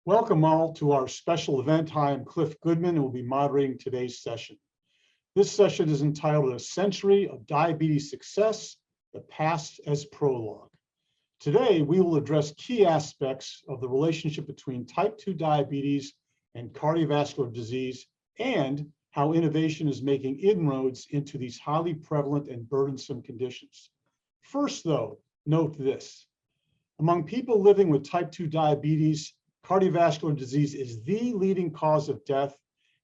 Welcome all to our special event. Hi, I'm Cliff Goodman and will be moderating today's session. This session is entitled A Century of Diabetes Success, the Past as Prologue. Today, we will address key aspects of the relationship between type 2 diabetes and cardiovascular disease and how innovation is making inroads into these highly prevalent and burdensome conditions. First, though, note this. Among people living with type 2 diabetes, cardiovascular disease is the leading cause of death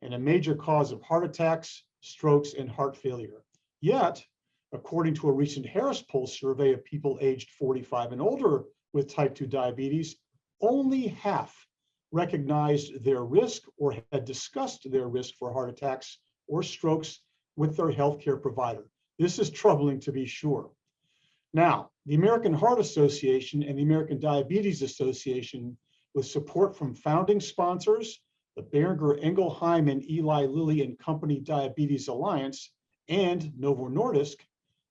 and a major cause of heart attacks, strokes, and heart failure. Yet, according to a recent Harris Poll survey of people aged 45 and older with type 2 diabetes, only half recognized their risk or had discussed their risk for heart attacks or strokes with their healthcare provider. This is troubling to be sure. Now, the American Heart Association and the American Diabetes Association, with support from founding sponsors, the Boehringer Ingelheim and Eli Lilly and Company Diabetes Alliance, and Novo Nordisk,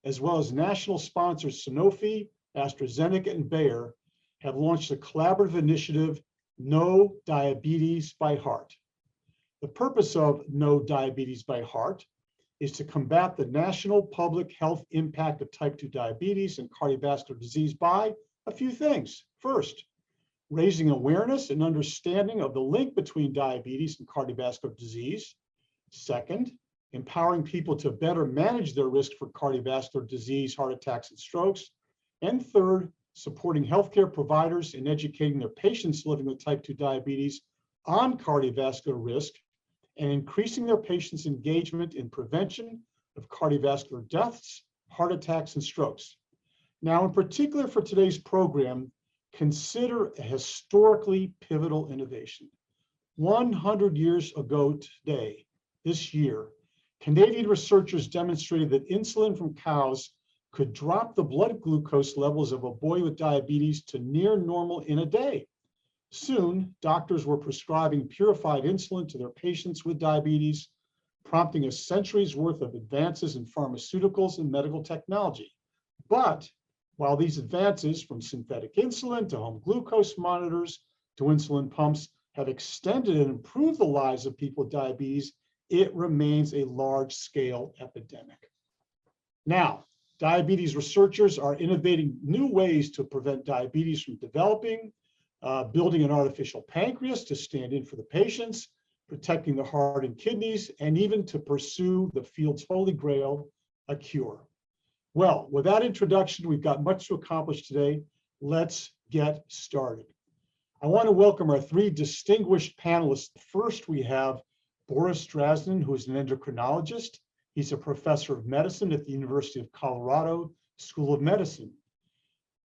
as well as national sponsors Sanofi, AstraZeneca, and Bayer, have launched a collaborative initiative, No Diabetes by Heart. The purpose of No Diabetes by Heart is to combat the national public health impact of type 2 diabetes and cardiovascular disease by a few things. First, raising awareness and understanding of the link between diabetes and cardiovascular disease. Second, empowering people to better manage their risk for cardiovascular disease, heart attacks, and strokes. And third, supporting healthcare providers in educating their patients living with type 2 diabetes on cardiovascular risk and increasing their patients' engagement in prevention of cardiovascular deaths, heart attacks, and strokes. Now, in particular for today's program, consider a historically pivotal innovation. 100 years ago today, this year, Canadian researchers demonstrated that insulin from cows could drop the blood glucose levels of a boy with diabetes to near normal in a day. Soon, doctors were prescribing purified insulin to their patients with diabetes, prompting a century's worth of advances in pharmaceuticals and medical technology. But while these advances, from synthetic insulin to home glucose monitors to insulin pumps, have extended and improved the lives of people with diabetes, it remains a large-scale epidemic. Now, diabetes researchers are innovating new ways to prevent diabetes from developing, building an artificial pancreas to stand in for the patients, protecting the heart and kidneys, and even to pursue the field's holy grail, a cure. Well, with that introduction, we've got much to accomplish today. Let's get started. I want to welcome our three distinguished panelists. First, we have Boris Drasnin, who is an endocrinologist. He's a professor of medicine at the University of Colorado School of Medicine.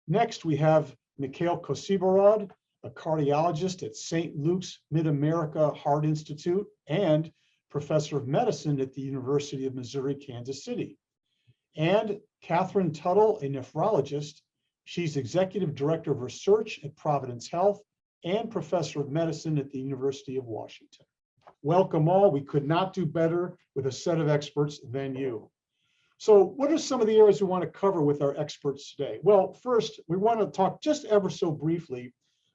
Next, we have Mikhail Kosiborod, a cardiologist at St. Luke's Mid-America Heart Institute and professor of medicine at the University of Missouri, Kansas City. And Catherine Tuttle, a nephrologist. She's executive director of research at Providence Health and professor of medicine at the University of Washington. Welcome all. We could not do better with a set of experts than you. So what are some of the areas we want to cover with our experts today? Well, first, we want to talk just ever so briefly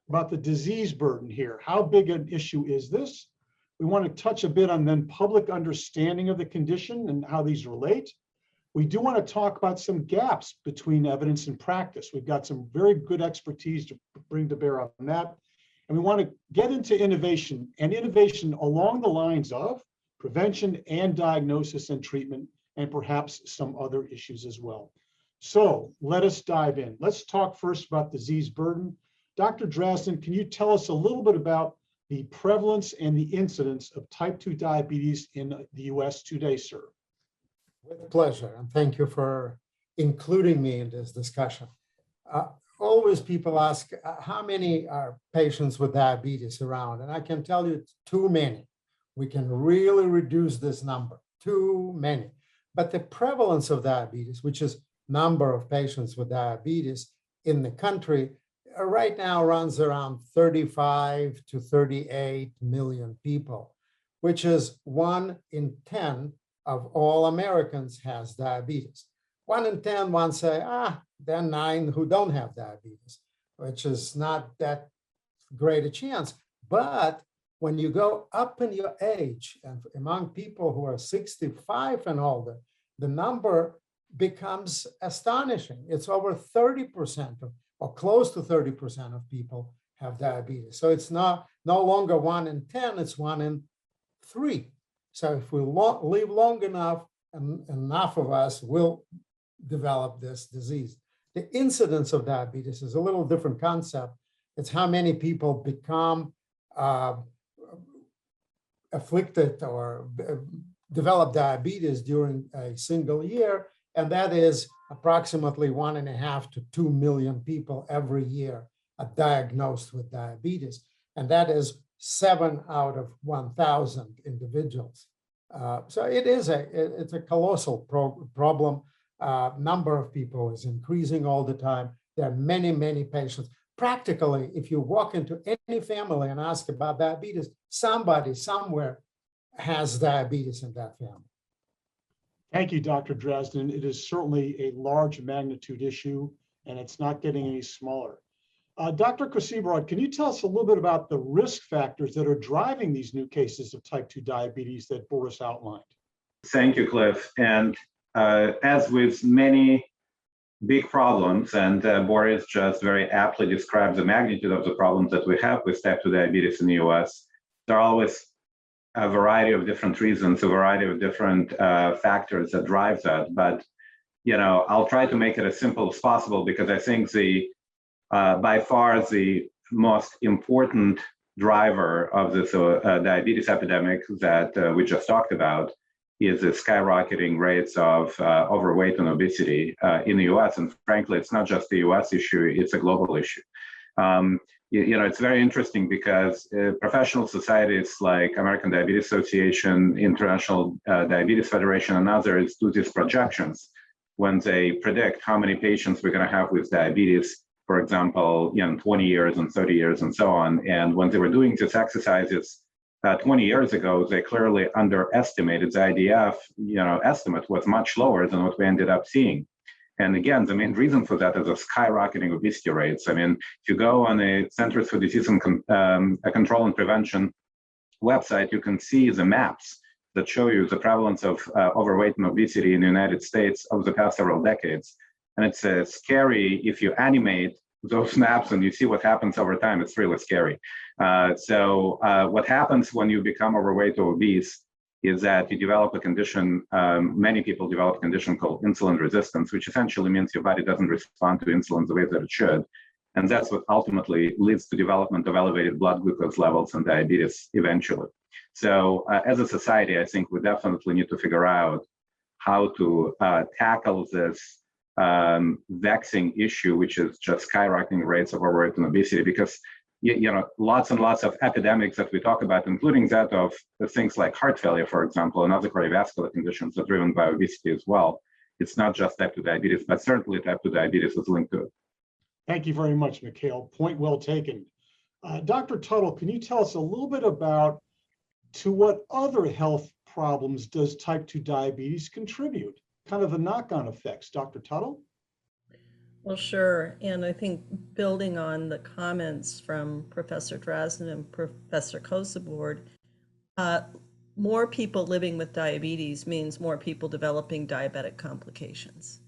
about the disease burden here. How big an issue is this? We want to touch a bit on then public understanding of the condition and how these relate. We do want to talk about some gaps between evidence and practice. We've got some very good expertise to bring to bear on that. And we want to get into innovation, and innovation along the lines of prevention and diagnosis and treatment, and perhaps some other issues as well. So let us dive in. Let's talk first about disease burden. Dr. Drasnin, can you tell us a little bit about the prevalence and the incidence of type 2 diabetes in the US today, sir? With pleasure, and thank you for including me in this discussion. Always people ask, how many are patients with diabetes around? And I can tell you too many. We can really reduce this number, too many. But the prevalence of diabetes, which is number of patients with diabetes in the country, right now runs around 35 to 38 million people, which is 1 in 10 of all Americans has diabetes. 1 in 10, one say, there are 9 who don't have diabetes, which is not that great a chance. But when you go up in your age, and among people who are 65 and older, the number becomes astonishing. It's over 30% or close to 30% of people have diabetes. So it's no longer 1 in 10, it's 1 in 3. So if we live long enough, and enough of us will develop this disease. The incidence of diabetes is a little different concept. It's how many people become afflicted or develop diabetes during a single year, and that is approximately 1.5 to 2 million people every year are diagnosed with diabetes, and that is 7 out of 1,000 individuals. So it's a colossal problem. Number of people is increasing all the time. There are many, many patients. Practically, if you walk into any family and ask about diabetes, somebody somewhere has diabetes in that family. Thank you, Dr. Dresden. It is certainly a large magnitude issue, and it's not getting any smaller. Dr. Kosibrod, can you tell us a little bit about the risk factors that are driving these new cases of type 2 diabetes that Boris outlined? Thank you, Cliff. And as with many big problems, and Boris just very aptly describes the magnitude of the problems that we have with type 2 diabetes in the US, there are always a variety of different reasons, a variety of different factors that drive that. But, I'll try to make it as simple as possible, because I think by far the most important driver of this diabetes epidemic that we just talked about is the skyrocketing rates of overweight and obesity in the US. And frankly, it's not just the US issue, it's a global issue. It's very interesting because professional societies like American Diabetes Association, International Diabetes Federation, and others do these projections when they predict how many patients we're going to have with diabetes, for example, 20 years and 30 years and so on. And when they were doing these exercises 20 years ago, they clearly underestimated the IDF, estimate was much lower than what we ended up seeing. And again, the main reason for that is the skyrocketing obesity rates. I mean, if you go on the Centers for Disease and Control and Prevention website, you can see the maps that show you the prevalence of overweight and obesity in the United States over the past several decades. And it's scary if you animate those maps and you see what happens over time. It's really scary. So what happens when you become overweight or obese is that you develop a condition, many people develop a condition called insulin resistance, which essentially means your body doesn't respond to insulin the way that it should. And that's what ultimately leads to development of elevated blood glucose levels and diabetes eventually. So as a society, I think we definitely need to figure out how to tackle this vexing issue, which is just skyrocketing rates of overweight and obesity, because lots and lots of epidemics that we talk about, including that of things like heart failure, for example, and other cardiovascular conditions are driven by obesity as well. It's not just type 2 diabetes, but certainly type 2 diabetes is linked to it. Thank you very much, Mikhail. Point well taken. Dr. Tuttle, can you tell us a little bit about to what other health problems does type 2 diabetes contribute? Kind of the knock-on effects. Dr. Tuttle? Well, sure. And I think building on the comments from Professor Dresden and Professor Kosibrod, more people living with diabetes means more people developing diabetic complications.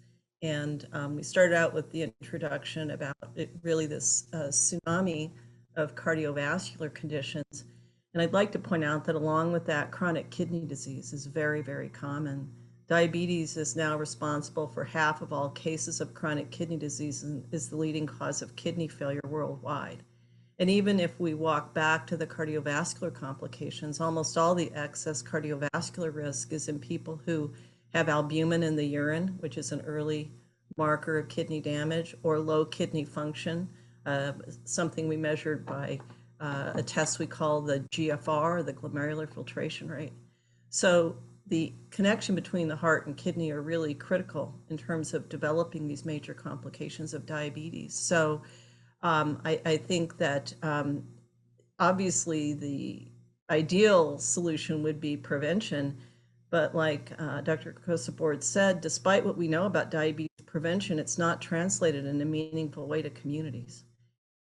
And we started out with the introduction about really this tsunami of cardiovascular conditions. And I'd like to point out that along with that, chronic kidney disease is very, very common. Diabetes is now responsible for half of all cases of chronic kidney disease and is the leading cause of kidney failure worldwide. And even if we walk back to the cardiovascular complications, almost all the excess cardiovascular risk is in people who have albumin in the urine, which is an early marker of kidney damage, or low kidney function, something we measured by a test we call the GFR, the glomerular filtration rate. So the connection between the heart and kidney are really critical in terms of developing these major complications of diabetes. So I think that obviously the ideal solution would be prevention, but like Dr. Kosibrod said, despite what we know about diabetes prevention, it's not translated in a meaningful way to communities.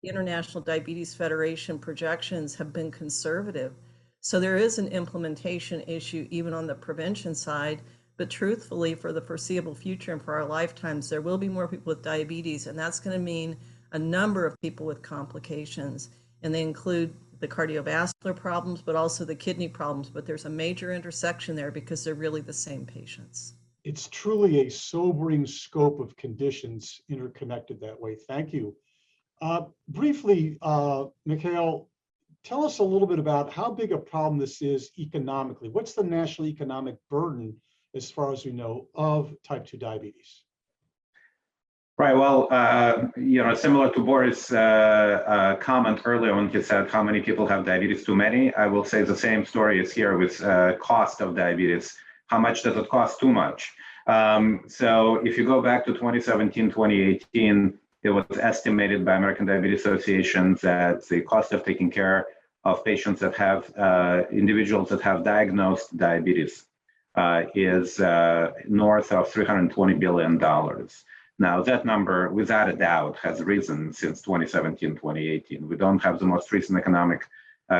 the International Diabetes Federation projections have been conservative. So there is an implementation issue even on the prevention side. But truthfully, for the foreseeable future and for our lifetimes, there will be more people with diabetes, and that's going to mean a number of people with complications. And they include the cardiovascular problems, but also the kidney problems. But there's a major intersection there because they're really the same patients. It's truly a sobering scope of conditions interconnected that way. Thank you. Briefly, Mikhail, tell us a little bit about how big a problem this is economically. What's the national economic burden, as far as we know, of type 2 diabetes? Right. Well, similar to Boris' comment earlier when he said how many people have diabetes, too many, I will say the same story is here with cost of diabetes. How much does it cost? Too much. So if you go back to 2017, 2018, it was estimated by American Diabetes Association that the cost of taking care of patients that have, individuals that have diagnosed diabetes is north of $320 billion. Now, that number, without a doubt, has risen since 2017, 2018. We don't have the most recent economic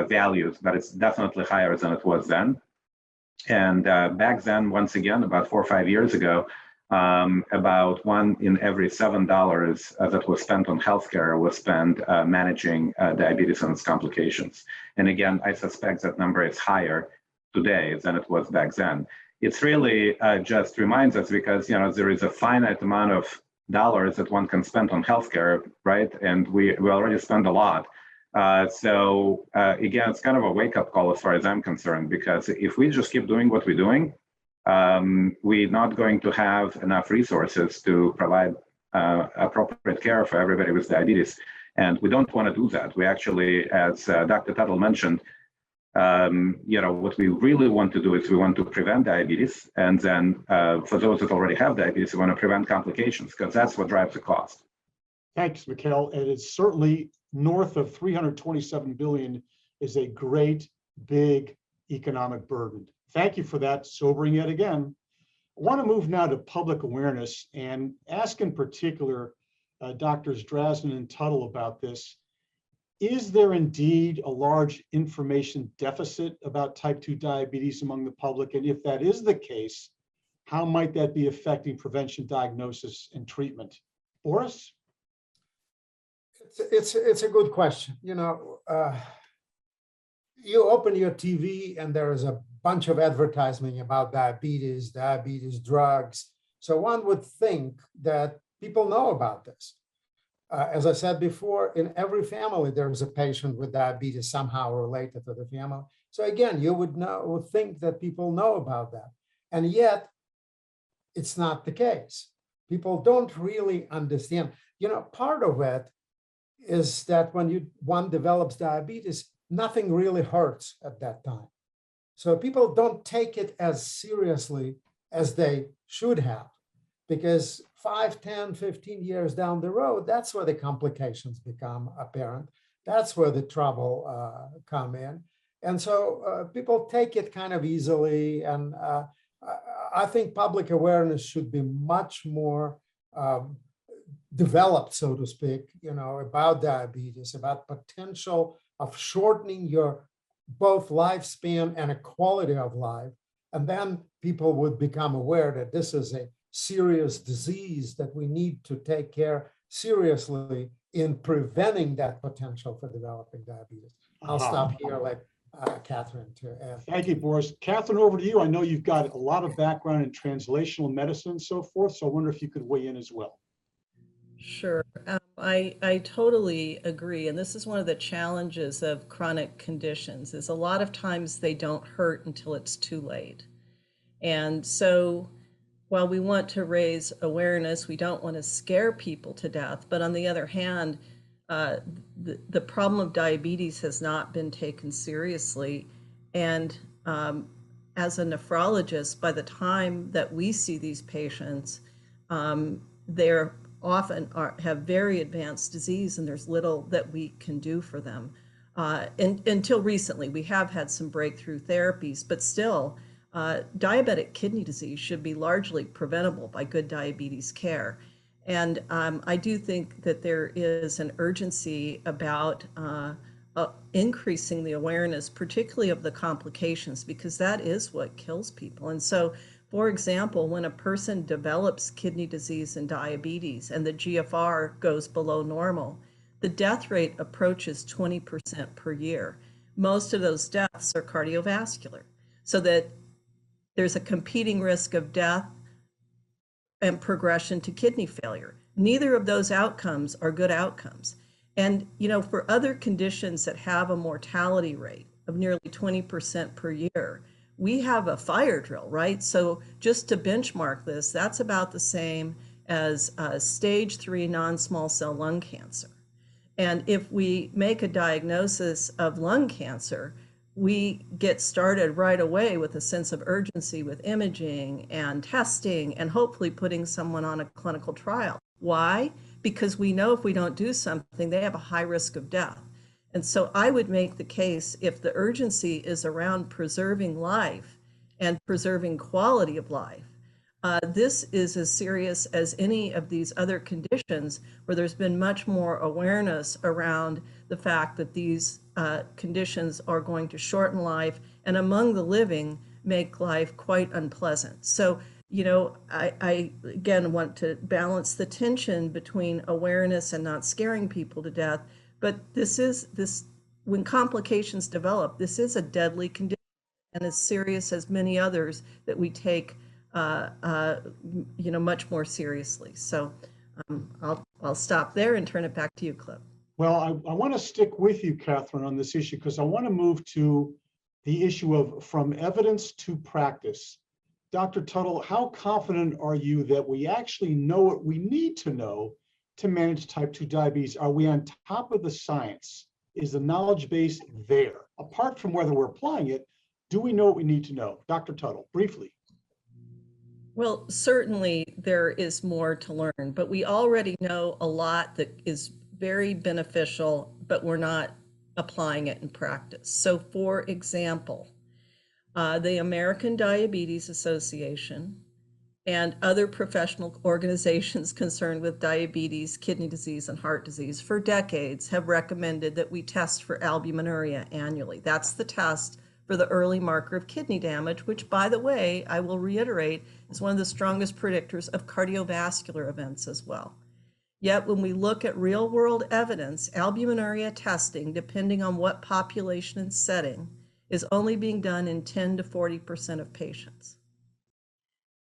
values, but it's definitely higher than it was then. And back then, once again, about 4 or 5 years ago, about $1 in every $7 that was spent on healthcare was spent managing diabetes and its complications. And again, I suspect that number is higher today than it was back then. It's really just reminds us because there is a finite amount of dollars that one can spend on healthcare, right? And we already spend a lot. So again, it's kind of a wake-up call as far as I'm concerned, because if we just keep doing what we're doing, we're not going to have enough resources to provide appropriate care for everybody with diabetes. And we don't want to do that. We actually, as Dr. Tuttle mentioned, what we really want to do is we want to prevent diabetes. And then for those that already have diabetes, we want to prevent complications because that's what drives the cost. Thanks, Mikhail. And it's certainly north of 327 billion is a great big economic burden. Thank you for that, sobering yet again. I want to move now to public awareness and ask in particular Drs. Drasnin and Tuttle about this. Is there indeed a large information deficit about type 2 diabetes among the public? And if that is the case, how might that be affecting prevention, diagnosis, and treatment? Boris? It's a good question. You open your TV and there is a bunch of advertising about diabetes drugs. So one would think that people know about this. As I said before, in every family, there is a patient with diabetes somehow related to the family. So again, you would think that people know about that. And yet, it's not the case. People don't really understand. Part of it is that when one develops diabetes, nothing really hurts at that time. So people don't take it as seriously as they should have, because 5, 10, 15 years down the road, that's where the complications become apparent. That's where the trouble come in. And so people take it kind of easily. And I think public awareness should be much more developed, so to speak, about diabetes, about potential of shortening your both lifespan and a quality of life. And then people would become aware that this is a serious disease that we need to take care seriously in preventing that potential for developing diabetes. I'll stop here, let Catherine to add. Thank you, Boris. Catherine, over to you. I know you've got a lot of background in translational medicine and so forth, so I wonder if you could weigh in as well. Sure. I totally agree. And this is one of the challenges of chronic conditions is a lot of times they don't hurt until it's too late. And so while we want to raise awareness, we don't want to scare people to death. But on the other hand, the problem of diabetes has not been taken seriously. And as a nephrologist, by the time that we see these patients, they're often have very advanced disease, and there's little that we can do for them. Until recently, we have had some breakthrough therapies, but still, diabetic kidney disease should be largely preventable by good diabetes care. And I do think that there is an urgency about increasing the awareness, particularly of the complications, because that is what kills people. And so, for example, when a person develops kidney disease and diabetes and the GFR goes below normal, the death rate approaches 20% per year. Most of those deaths are cardiovascular, so that there's a competing risk of death and progression to kidney failure. Neither of those outcomes are good outcomes. And, you know, for other conditions that have a mortality rate of nearly 20% per year, we have a fire drill, right? So just to benchmark this, that's about the same as stage 3 non-small cell lung cancer. And if we make a diagnosis of lung cancer, we get started right away with a sense of urgency with imaging and testing and hopefully putting someone on a clinical trial. Why? Because we know if we don't do something, they have a high risk of death. And so I would make the case, if the urgency is around preserving life and preserving quality of life, this is as serious as any of these other conditions where there's been much more awareness around the fact that these conditions are going to shorten life and among the living make life quite unpleasant. So, you know, I again want to balance the tension between awareness and not scaring people to death. But when complications develop, this is a deadly condition and as serious as many others that we take you know, much more seriously. So I'll stop there and turn it back to you, Cliff. Well, I want to stick with you, Catherine, on this issue, because I want to move to the issue of from evidence to practice. Dr. Tuttle, how confident are you that we actually know what we need to know to manage type 2 diabetes? Are we on top of the science? Is the knowledge base there? Apart from whether we're applying it, do we know what we need to know? Dr. Tuttle, briefly. Well, certainly there is more to learn, but we already know a lot that is very beneficial, but we're not applying it in practice. So for example, the American Diabetes Association and other professional organizations concerned with diabetes, kidney disease, and heart disease for decades have recommended that we test for albuminuria annually. That's the test for the early marker of kidney damage, which, by the way, I will reiterate, is one of the strongest predictors of cardiovascular events as well. Yet when we look at real world evidence, albuminuria testing, depending on what population and setting, is only being done in 10 to 40% of patients.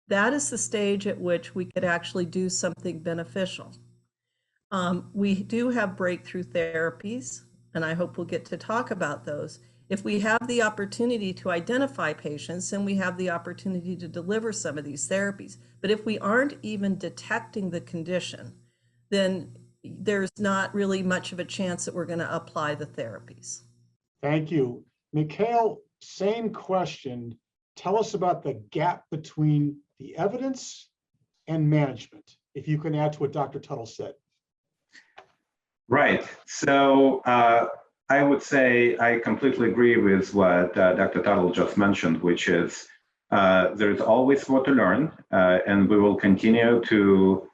That is the stage at which we could actually do something beneficial. We do have breakthrough therapies, and I hope we'll get to talk about those. If we have the opportunity to identify patients, then we have the opportunity to deliver some of these therapies. But if we aren't even detecting the condition, then there's not really much of a chance that we're going to apply the therapies. Thank you. Mikhail, same question. Tell us about the gap between the evidence and management, if you can add to what Dr. Tuttle said. Right. So I would say I completely agree with what Dr. Tuttle just mentioned, which is there's always more to learn, and we will continue to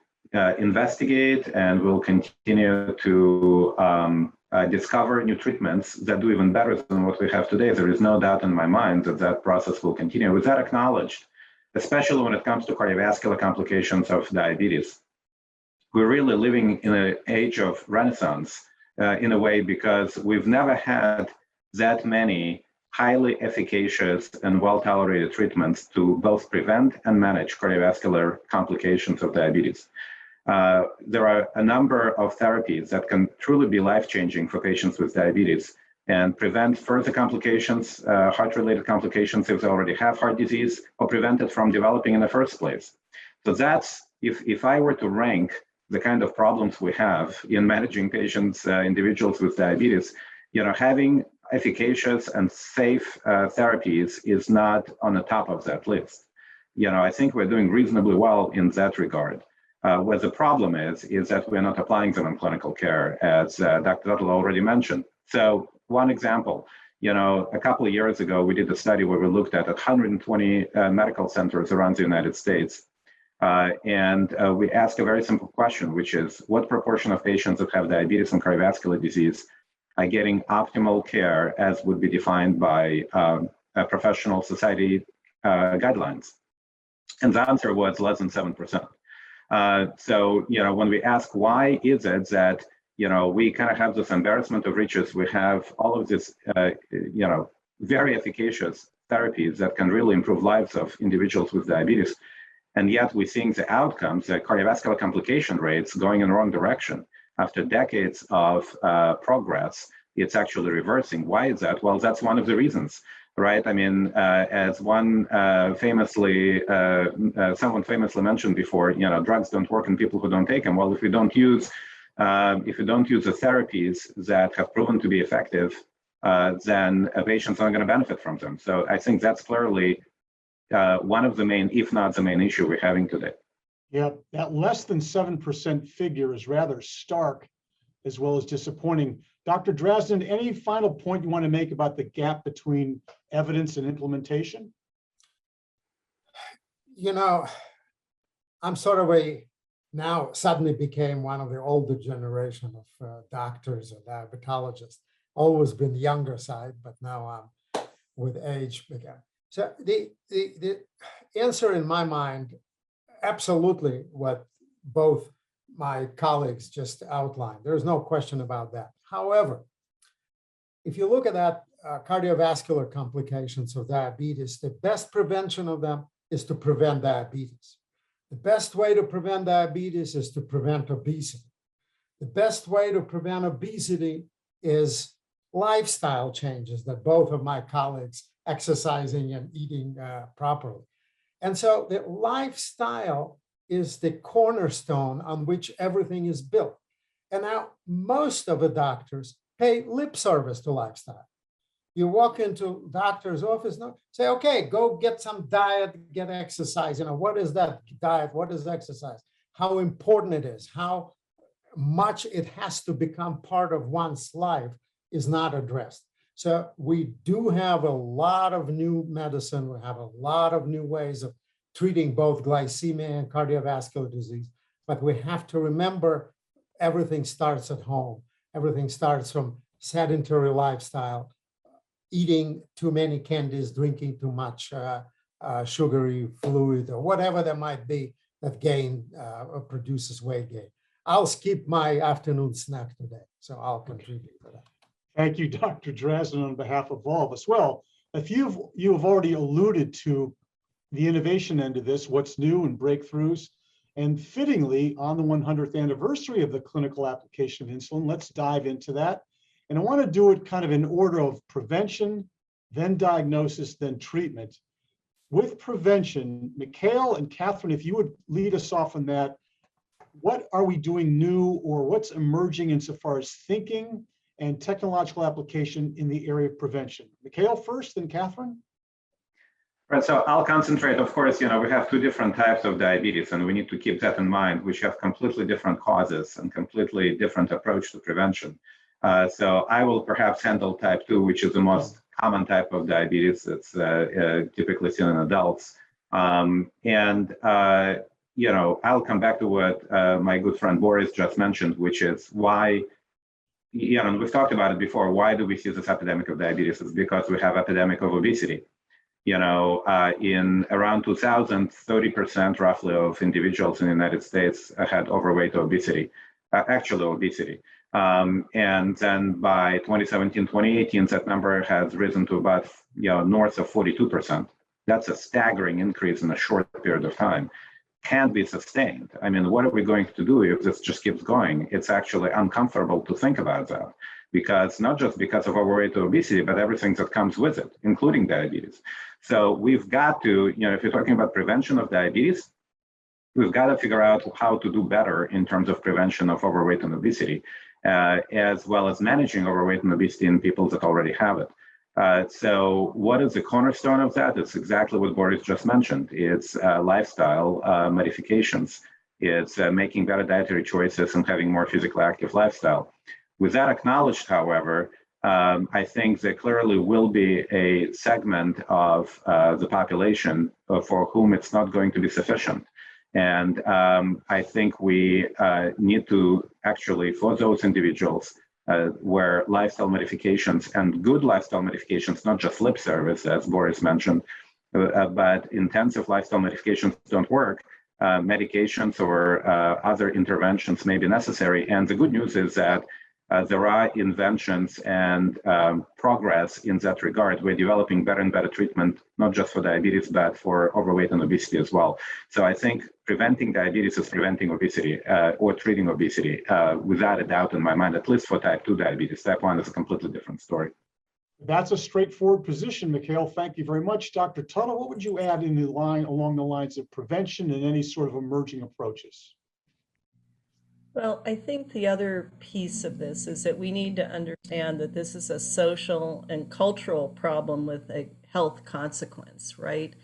investigate, and we'll continue to discover new treatments that do even better than what we have today. There is no doubt in my mind that that process will continue. With that acknowledged, especially when it comes to cardiovascular complications of diabetes, we're really living in an age of renaissance in a way, because we've never had that many highly efficacious and well-tolerated treatments to both prevent and manage cardiovascular complications of diabetes. There are a number of therapies that can truly be life-changing for patients with diabetes and prevent further complications, heart-related complications if they already have heart disease, or prevent it from developing in the first place. So that's, if I were to rank the kind of problems we have in managing patients, individuals with diabetes, you know, having efficacious and safe therapies is not on the top of that list. You know, I think we're doing reasonably well in that regard. Where the problem is that we're not applying them in clinical care, as Dr. Tuttle already mentioned. So one example, you know, a couple of years ago, we did a study where we looked at 120 medical centers around the United States. We ask a very simple question, which is, what proportion of patients that have diabetes and cardiovascular disease are getting optimal care as would be defined by professional society guidelines? And the answer was less than 7%. So, when we ask why is it that, we kind of have this embarrassment of riches, we have all of this, very efficacious therapies that can really improve lives of individuals with diabetes. And yet we're seeing the outcomes, the cardiovascular complication rates going in the wrong direction. After decades of progress, it's actually reversing. Why is that? Well, that's one of the reasons, right? I mean, as someone famously mentioned before, drugs don't work in people who don't take them. Well, if you don't use the therapies that have proven to be effective, then patients aren't going to benefit from them. So I think that's clearly one of the main, if not the main issue we're having today. Yeah, that less than 7% figure is rather stark as well as disappointing. Dr. Drasnin, any final point you want to make about the gap between evidence and implementation? I'm sort of now suddenly became one of the older generation of doctors and diabetologists. Always been the younger side, but now I'm with age began. So the answer in my mind, absolutely what both my colleagues just outlined. There's no question about that. However, if you look at that cardiovascular complications of diabetes, the best prevention of them is to prevent diabetes. The best way to prevent diabetes is to prevent obesity. The best way to prevent obesity is lifestyle changes that both of my colleagues, exercising and eating properly. And so the lifestyle is the cornerstone on which everything is built. And now most of the doctors pay lip service to lifestyle. You walk into doctor's office now, say, okay, go get some diet, get exercise. What is that diet? What is exercise? How important it is, how much it has to become part of one's life is not addressed. So we do have a lot of new medicine. We have a lot of new ways of treating both glycemia and cardiovascular disease. But we have to remember everything starts at home. Everything starts from sedentary lifestyle, eating too many candies, drinking too much sugary fluid, or whatever there might be that or produces weight gain. I'll skip my afternoon snack today, so I'll contribute to that. Thank you, Dr. Drasnin, on behalf of all of us. Well, if you have already alluded to the innovation end of this, what's new and breakthroughs, and fittingly on the 100th anniversary of the clinical application of insulin, let's dive into that. And I want to do it kind of in order of prevention, then diagnosis, then treatment. With prevention, Mikhail and Catherine, if you would lead us off on that, what are we doing new or what's emerging insofar as thinking and technological application in the area of prevention? Mikhail first, then Catherine. Right, so I'll concentrate, of course, we have two different types of diabetes, and we need to keep that in mind, which have completely different causes and completely different approach to prevention. So I will perhaps handle type 2, which is the most common type of diabetes that's typically seen in adults. I'll come back to what my good friend Boris just mentioned, which is why, and we've talked about it before, why do we see this epidemic of diabetes? It's because we have epidemic of obesity. In around 2000, 30% roughly of individuals in the United States had overweight or obesity, actually obesity. And then by 2017, 2018, that number has risen to about north of 42%. That's a staggering increase in a short period of time. Can't be sustained. I mean, what are we going to do if this just keeps going? It's actually uncomfortable to think about that, because not just because of overweight or obesity, but everything that comes with it, including diabetes. So we've got to, if you're talking about prevention of diabetes, we've got to figure out how to do better in terms of prevention of overweight and obesity, as well as managing overweight and obesity in people that already have it. So what is the cornerstone of that? It's exactly what Boris just mentioned. It's lifestyle modifications. It's making better dietary choices and having more physically active lifestyle. With that acknowledged, however, I think there clearly will be a segment of the population for whom it's not going to be sufficient. And I think we need to actually, for those individuals where lifestyle modifications and good lifestyle modifications, not just lip service, as Boris mentioned, but intensive lifestyle modifications don't work, medications or other interventions may be necessary. And the good news is that there are inventions and progress in that regard. We're developing better and better treatment, not just for diabetes, but for overweight and obesity as well. So I think preventing diabetes is preventing obesity or treating obesity, without a doubt in my mind, at least for type 2 diabetes. Type 1 is a completely different story. That's a straightforward position, Mikhail. Thank you very much. Dr. Tuttle, what would you add in the line along the lines of prevention and any sort of emerging approaches? Well, I think the other piece of this is that we need to understand that this is a social and cultural problem with a health consequence, right?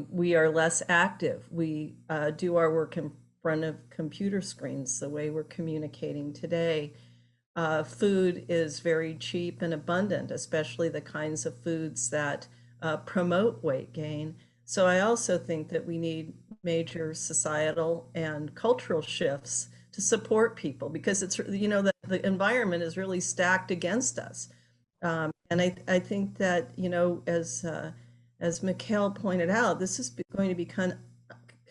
We are less active. We do our work in front of computer screens the way we're communicating today. Food is very cheap and abundant, especially the kinds of foods that promote weight gain. So I also think that we need major societal and cultural shifts to support people, because it's, you know, the environment is really stacked against us. And I think that, you know, as Mikhail pointed out, this is going to become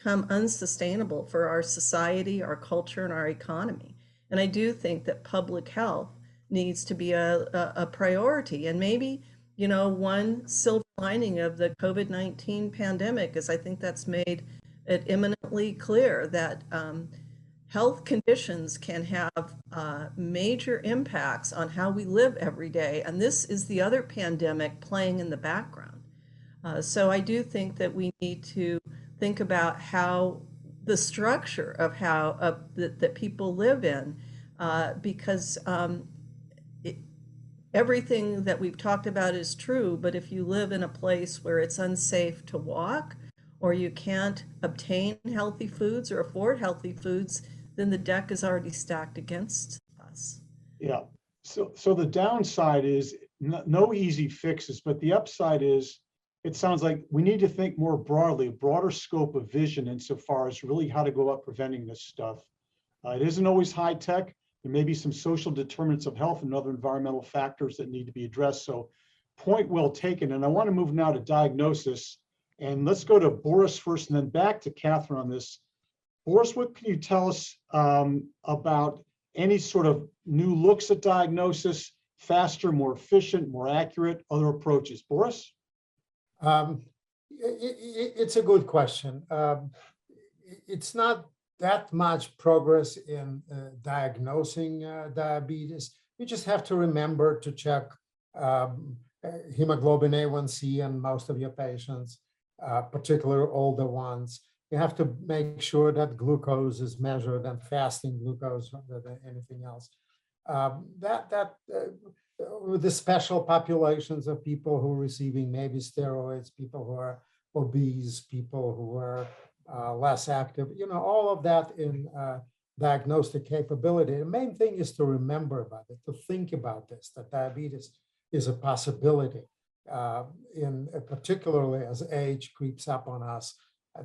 unsustainable for our society, our culture, and our economy. And I do think that public health needs to be a priority. And maybe, you know, one silver lining of the COVID-19 pandemic is I think that's made it eminently clear that health conditions can have major impacts on how we live every day. And this is the other pandemic playing in the background. So I do think that we need to think about how the structure of how that people live in, because everything that we've talked about is true, but if you live in a place where it's unsafe to walk, or you can't obtain healthy foods or afford healthy foods, then the deck is already stacked against us. Yeah, so the downside is no easy fixes, but the upside is it sounds like we need to think more broadly, a broader scope of vision insofar as really how to go about preventing this stuff. It isn't always high tech. There may be some social determinants of health and other environmental factors that need to be addressed. So point well taken. And I want to move now to diagnosis. And let's go to Boris first and then back to Catherine on this. Boris, what can you tell us about any sort of new looks at diagnosis, faster, more efficient, more accurate, other approaches? Boris? It's a good question. It's not that much progress in diagnosing diabetes. You just have to remember to check hemoglobin A1C in most of your patients, particularly older ones. You have to make sure that glucose is measured and fasting glucose rather than anything else. With the special populations of people who are receiving maybe steroids, people who are obese, people who are less active, you know, all of that in diagnostic capability. The main thing is to remember about it, to think about this, that diabetes is a possibility, particularly as age creeps up on us,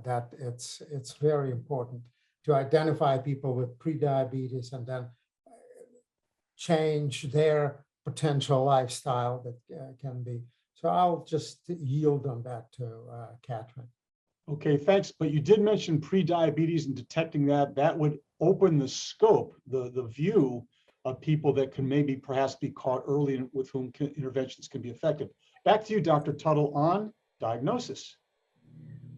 that it's very important to identify people with prediabetes and then change their potential lifestyle that can be. So I'll just yield on that to Catherine. Okay, thanks. But you did mention prediabetes and detecting that. That would open the scope, the view of people that can maybe perhaps be caught early and with whom interventions can be effective. Back to you, Dr. Tuttle, on diagnosis.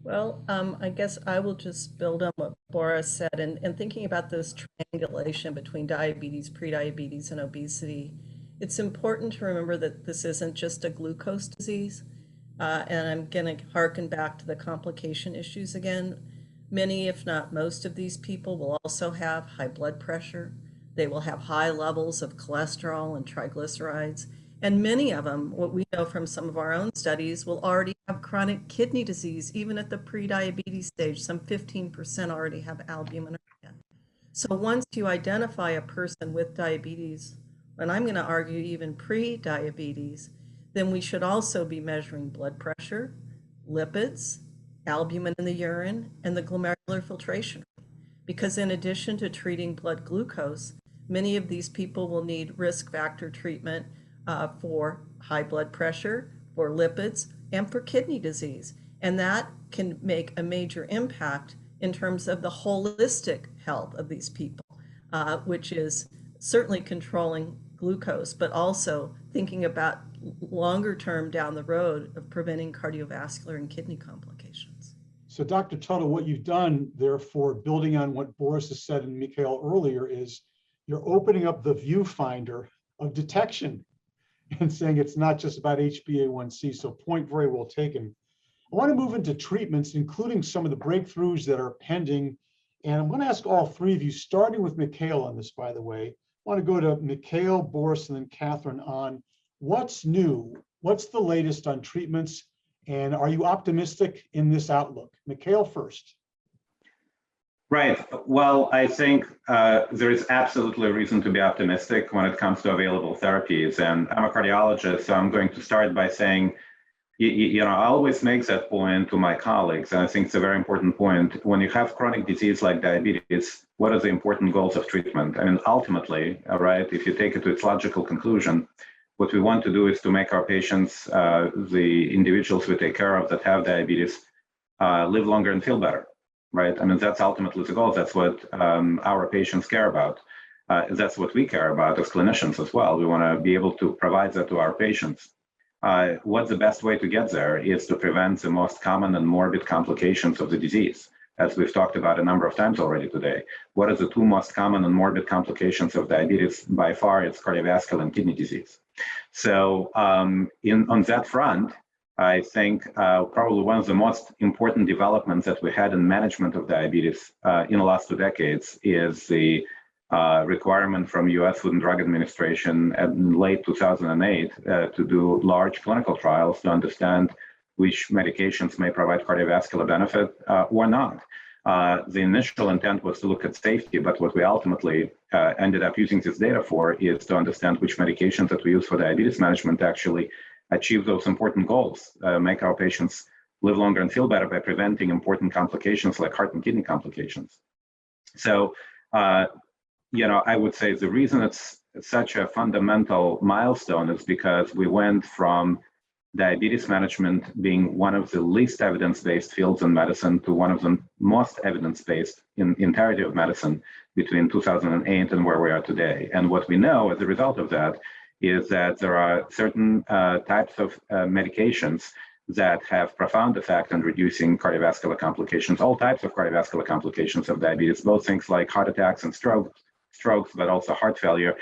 Well, I guess I will just build on what Boris said, and thinking about this triangulation between diabetes, prediabetes, and obesity. It's important to remember that this isn't just a glucose disease. And I'm going to harken back to the complication issues again. Many, if not most of these people will also have high blood pressure. They will have high levels of cholesterol and triglycerides. And many of them, what we know from some of our own studies, will already have chronic kidney disease, even at the pre-diabetes stage. Some 15% already have albuminuria. So once you identify a person with diabetes, and I'm going to argue even pre-diabetes, then we should also be measuring blood pressure, lipids, albumin in the urine, and the glomerular cardiovascular filtration rate. Because in addition to treating blood glucose, many of these people will need risk factor treatment for high blood pressure, for lipids, and for kidney disease. And that can make a major impact in terms of the holistic health of these people, which is certainly controlling glucose, but also thinking about longer term down the road of preventing cardiovascular and kidney complications. So Dr. Tuttle, what you've done, therefore, building on what Boris has said and Mikhail earlier, is you're opening up the viewfinder of detection and saying it's not just about HbA1c. So point very well taken. I want to move into treatments, including some of the breakthroughs that are pending. And I'm going to ask all three of you, starting with Mikhail on this, by the way. I want to go to Mikhail, Boris, and then Catherine on what's new, what's the latest on treatments, and are you optimistic in this outlook? Mikhail first. Right. Well, I think there is absolutely a reason to be optimistic when it comes to available therapies. And I'm a cardiologist, so I'm going to start by saying, I always make that point to my colleagues, and I think it's a very important point. When you have chronic disease like diabetes, what are the important goals of treatment? I mean, ultimately, right, if you take it to its logical conclusion, what we want to do is to make our patients, the individuals we take care of that have diabetes, live longer and feel better, right? I mean, that's ultimately the goal. That's what our patients care about. That's what we care about as clinicians as well. We want to be able to provide that to our patients. What's the best way to get there is to prevent the most common and morbid complications of the disease, as we've talked about a number of times already today. What are the two most common and morbid complications of diabetes? By far, it's cardiovascular and kidney disease. So on that front, I think probably one of the most important developments that we had in management of diabetes in the last 2 decades is the requirement from U.S. Food and Drug Administration in late 2008 to do large clinical trials to understand which medications may provide cardiovascular benefit or not. The initial intent was to look at safety, but what we ultimately ended up using this data for is to understand which medications that we use for diabetes management actually achieve those important goals, make our patients live longer and feel better by preventing important complications like heart and kidney complications. So, I would say the reason it's such a fundamental milestone is because we went from diabetes management being one of the least evidence-based fields in medicine to one of the most evidence-based in the entirety of medicine between 2008 and where we are today. And what we know as a result of that is that there are certain types of medications that have profound effect on reducing cardiovascular complications, all types of cardiovascular complications of diabetes, both things like heart attacks and strokes, but also heart failure.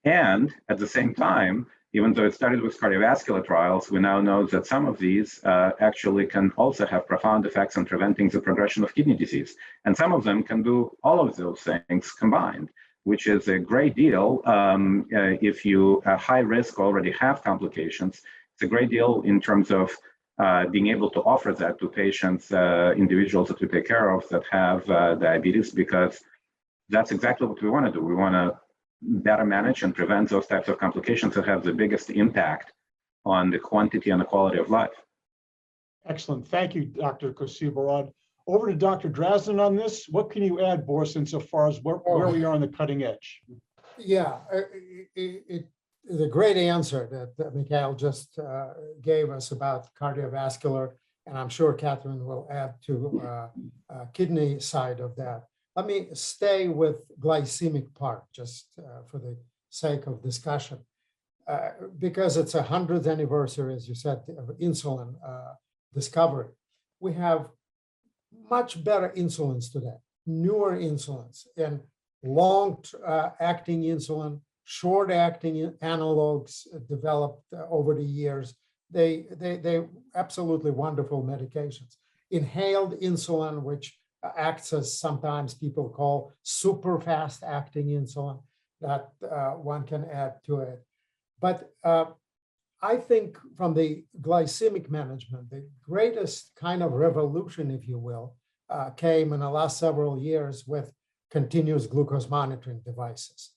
And at the same time, even though it started with cardiovascular trials, we now know that some of these actually can also have profound effects on preventing the progression of kidney disease. And some of them can do all of those things combined, which is a great deal if you are high risk already have complications. It's a great deal in terms of being able to offer that to patients, individuals that we take care of that have diabetes, because that's exactly what we want to do. We want to better manage and prevent those types of complications that have the biggest impact on the quantity and the quality of life. Excellent. Thank you, Dr. Kosiborod. Over to Dr. Drasnin on this. What can you add, Boris, insofar as where we are on the cutting edge? Yeah, it is a great answer that Mikhail just gave us about cardiovascular, and I'm sure Catherine will add to kidney side of that. Let me stay with glycemic part just for the sake of discussion, because it's 100th anniversary, as you said, of insulin discovery. We have much better insulins today, newer insulins, and long-acting insulin, short-acting analogs developed over the years. They absolutely wonderful medications. Inhaled insulin, which acts as sometimes people call super fast acting insulin, that one can add to it. But I think from the glycemic management, the greatest kind of revolution, if you will, came in the last several years with continuous glucose monitoring devices.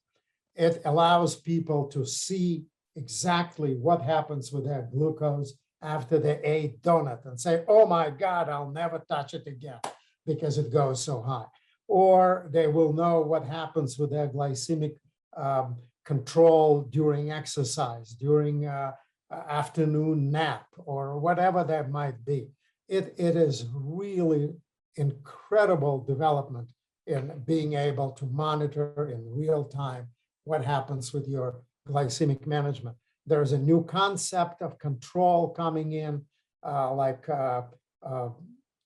It allows people to see exactly what happens with their glucose after they ate donut and say, oh my God, I'll never touch it again. because it goes so high. Or they will know what happens with their glycemic control during exercise, during afternoon nap, or whatever that might be. It is really incredible development in being able to monitor in real time what happens with your glycemic management. There's a new concept of control coming in,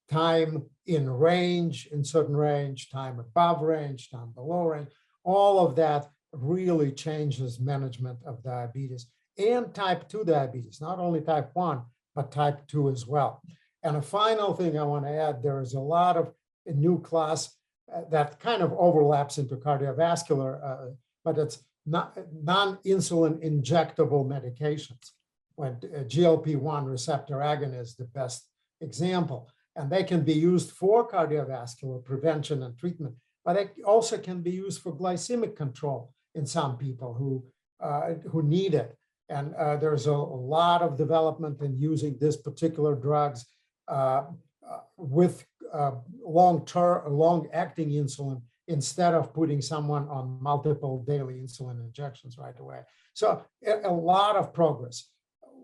time in range, in certain range, time above range, time below range. All of that really changes management of diabetes and type 2 diabetes, not only type 1, but type 2 as well. And a final thing I want to add, there is a lot of a new class that kind of overlaps into cardiovascular, but it's not non-insulin injectable medications. When GLP-1 receptor agonist, the best example, and they can be used for cardiovascular prevention and treatment, but they also can be used for glycemic control in some people who need it. And there's a lot of development in using this particular drugs with long-acting insulin instead of putting someone on multiple daily insulin injections right away. So a lot of progress.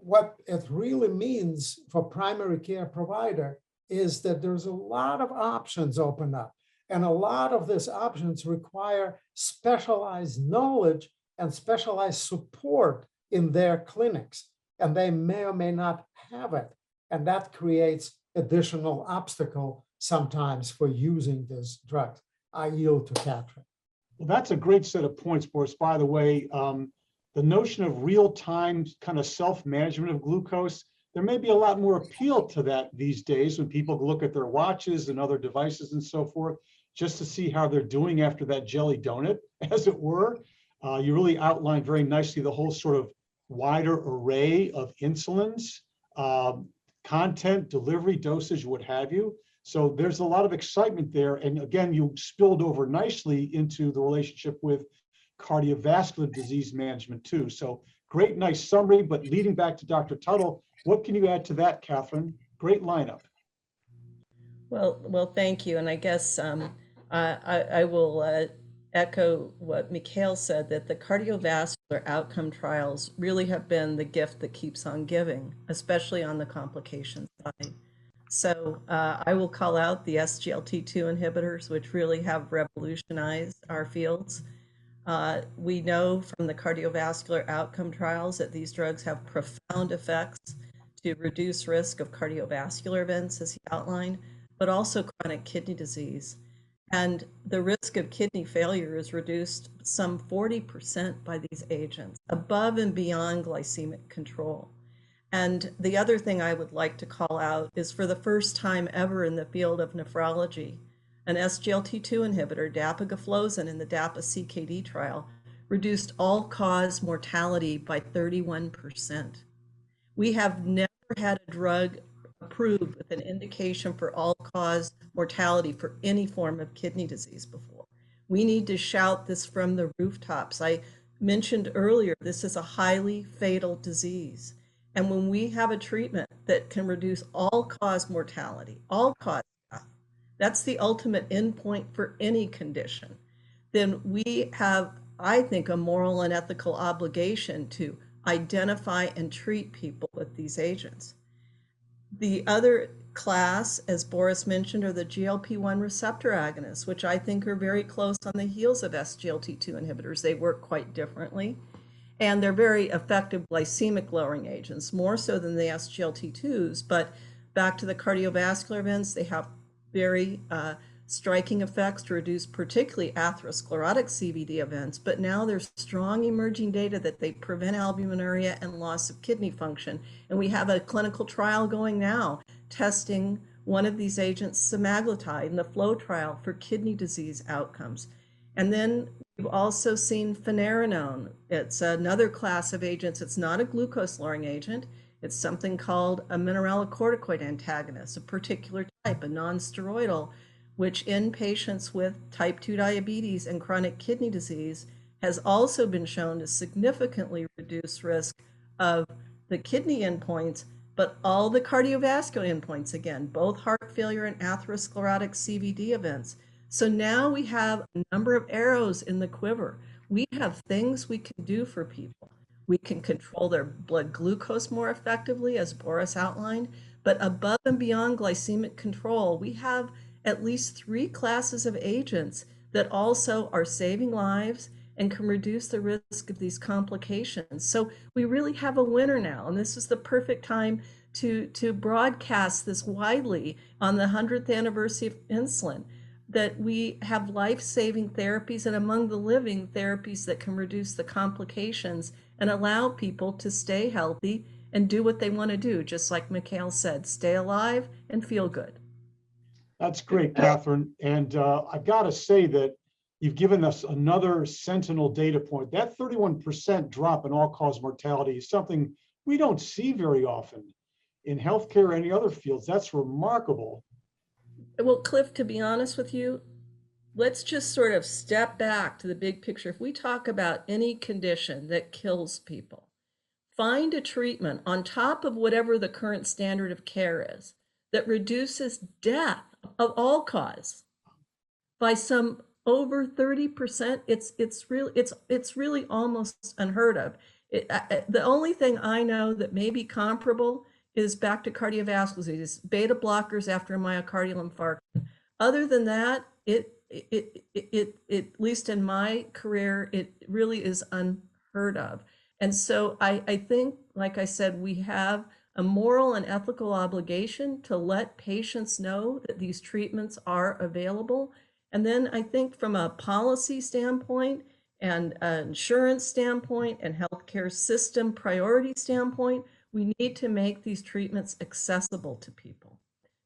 What it really means for primary care provider is that there's a lot of options open up. And a lot of these options require specialized knowledge and specialized support in their clinics. And they may or may not have it. And that creates additional obstacle sometimes for using these drugs. I yield to Catherine. Well, that's a great set of points, Boris. By the way, the notion of real-time kind of self-management of glucose, there may be a lot more appeal to that these days when people look at their watches and other devices and so forth, just to see how they're doing after that jelly donut, as it were. You really outlined very nicely the whole sort of wider array of insulins, content, delivery, dosage, what have you. So there's a lot of excitement there. And again, you spilled over nicely into the relationship with cardiovascular disease management too. So great, nice summary, but leading back to Dr. Tuttle, what can you add to that, Catherine? Great lineup. Well, thank you. And I guess I will echo what Mikhail said, that the cardiovascular outcome trials really have been the gift that keeps on giving, especially on the complication side. So I will call out the SGLT2 inhibitors, which really have revolutionized our fields. We know from the cardiovascular outcome trials that these drugs have profound effects to reduce risk of cardiovascular events, as he outlined, but also chronic kidney disease. And the risk of kidney failure is reduced some 40% by these agents, above and beyond glycemic control. And the other thing I would like to call out is, for the first time ever in the field of nephrology, an SGLT2 inhibitor, dapagliflozin, in the DAPA-CKD trial, reduced all-cause mortality by 31%. We have never had a drug approved with an indication for all-cause mortality for any form of kidney disease before. We need to shout this from the rooftops. I mentioned earlier, this is a highly fatal disease. And when we have a treatment that can reduce all-cause mortality, all-cause death, that's the ultimate endpoint for any condition, then we have, I think, a moral and ethical obligation to identify and treat people with these agents. The other class, as Boris mentioned, are the GLP-1 receptor agonists, which I think are very close on the heels of SGLT2 inhibitors. They work quite differently, and they're very effective glycemic lowering agents, more so than the SGLT2s. But back to the cardiovascular events, they have very striking effects to reduce particularly atherosclerotic CVD events, but now there's strong emerging data that they prevent albuminuria and loss of kidney function. And we have a clinical trial going now testing one of these agents, semaglutide, in the FLOW trial for kidney disease outcomes. And then we've also seen finerenone. It's another class of agents. It's not a glucose lowering agent. It's something called a mineralocorticoid antagonist, a particular type, a non-steroidal, which in patients with type 2 diabetes and chronic kidney disease has also been shown to significantly reduce risk of the kidney endpoints, but all the cardiovascular endpoints, again, both heart failure and atherosclerotic CVD events. So now we have a number of arrows in the quiver. We have things we can do for people. We can control their blood glucose more effectively, as Boris outlined, but above and beyond glycemic control, we have at least 3 classes of agents that also are saving lives and can reduce the risk of these complications. So we really have a winner now, and this is the perfect time to broadcast this widely on the 100th anniversary of insulin, that we have life-saving therapies and among the living therapies that can reduce the complications and allow people to stay healthy and do what they want to do, just like Mikhail said, stay alive and feel good. That's great, Catherine. And I got to say that you've given us another sentinel data point. That 31% drop in all-cause mortality is something we don't see very often in healthcare or any other fields. That's remarkable. Well, Cliff, to be honest with you, let's just sort of step back to the big picture. If we talk about any condition that kills people, find a treatment on top of whatever the current standard of care is that reduces death of all cause by some over 30%. It's really almost unheard of. The only thing I know that may be comparable is back to cardiovascular disease, beta blockers after a myocardial infarction. Other than that, at least in my career, it really is unheard of. And so I think, like I said, we have a moral and ethical obligation to let patients know that these treatments are available. And then I think from a policy standpoint and an insurance standpoint and healthcare system priority standpoint, we need to make these treatments accessible to people,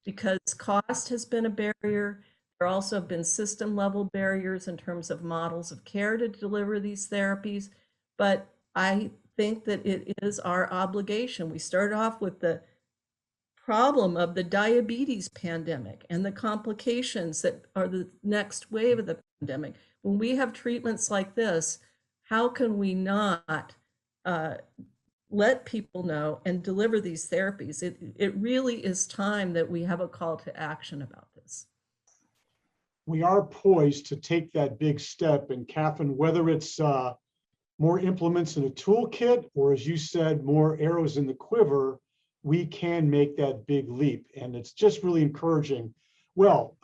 because cost has been a barrier. There also have been system level barriers in terms of models of care to deliver these therapies. But I think that it is our obligation. We started off with the problem of the diabetes pandemic and the complications that are the next wave of the pandemic. When we have treatments like this, how can we not let people know and deliver these therapies? It really is time that we have a call to action about this. We are poised to take that big step. And Catherine, whether it's more implements in a toolkit, or as you said, more arrows in the quiver, we can make that big leap. And it's just really encouraging. Well,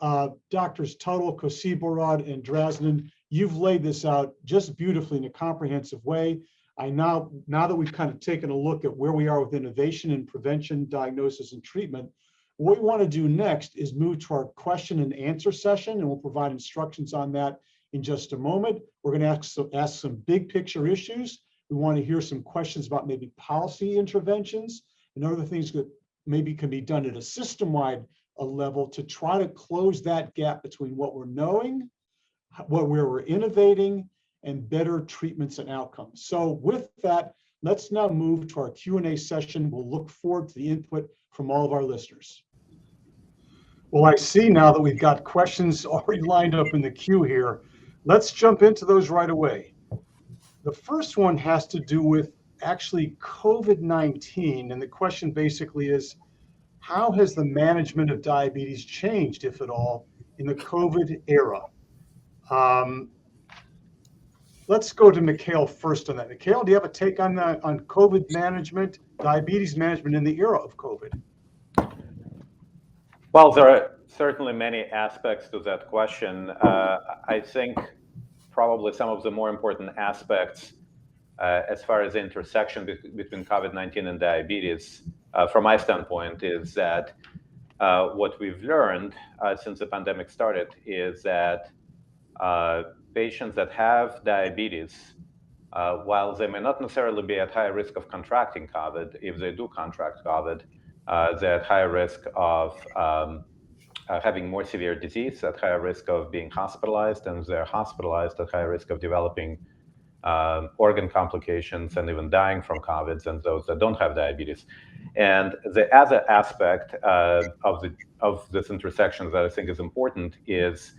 Doctors Tuttle, Kosiborod, and Drasnin, you've laid this out just beautifully in a comprehensive way. Now that we've kind of taken a look at where we are with innovation in prevention, diagnosis, and treatment, what we want to do next is move to our question and answer session, and we'll provide instructions on that in just a moment. We're going to ask some big picture issues. We want to hear some questions about maybe policy interventions and other things that maybe can be done at a system-wide level to try to close that gap between what we're knowing, where we're innovating, and better treatments and outcomes. So with that, let's now move to our Q&A session. We'll look forward to the input from all of our listeners. Well, I see now that we've got questions already lined up in the queue here. Let's jump into those right away. The first one has to do with actually COVID-19. And the question basically is, how has the management of diabetes changed, if at all, in the COVID era? Let's go to Mikhail first on that. Mikhail, do you have a take on COVID management, diabetes management in the era of COVID? Well, there are certainly many aspects to that question. I think probably some of the more important aspects as far as the intersection between COVID-19 and diabetes, from my standpoint, is that what we've learned since the pandemic started is that patients that have diabetes, while they may not necessarily be at high risk of contracting COVID, if they do contract COVID, they're at higher risk of having more severe disease, at higher risk of being hospitalized, and they're hospitalized at higher risk of developing organ complications and even dying from COVID than those that don't have diabetes. And the other aspect of this intersection that I think is important is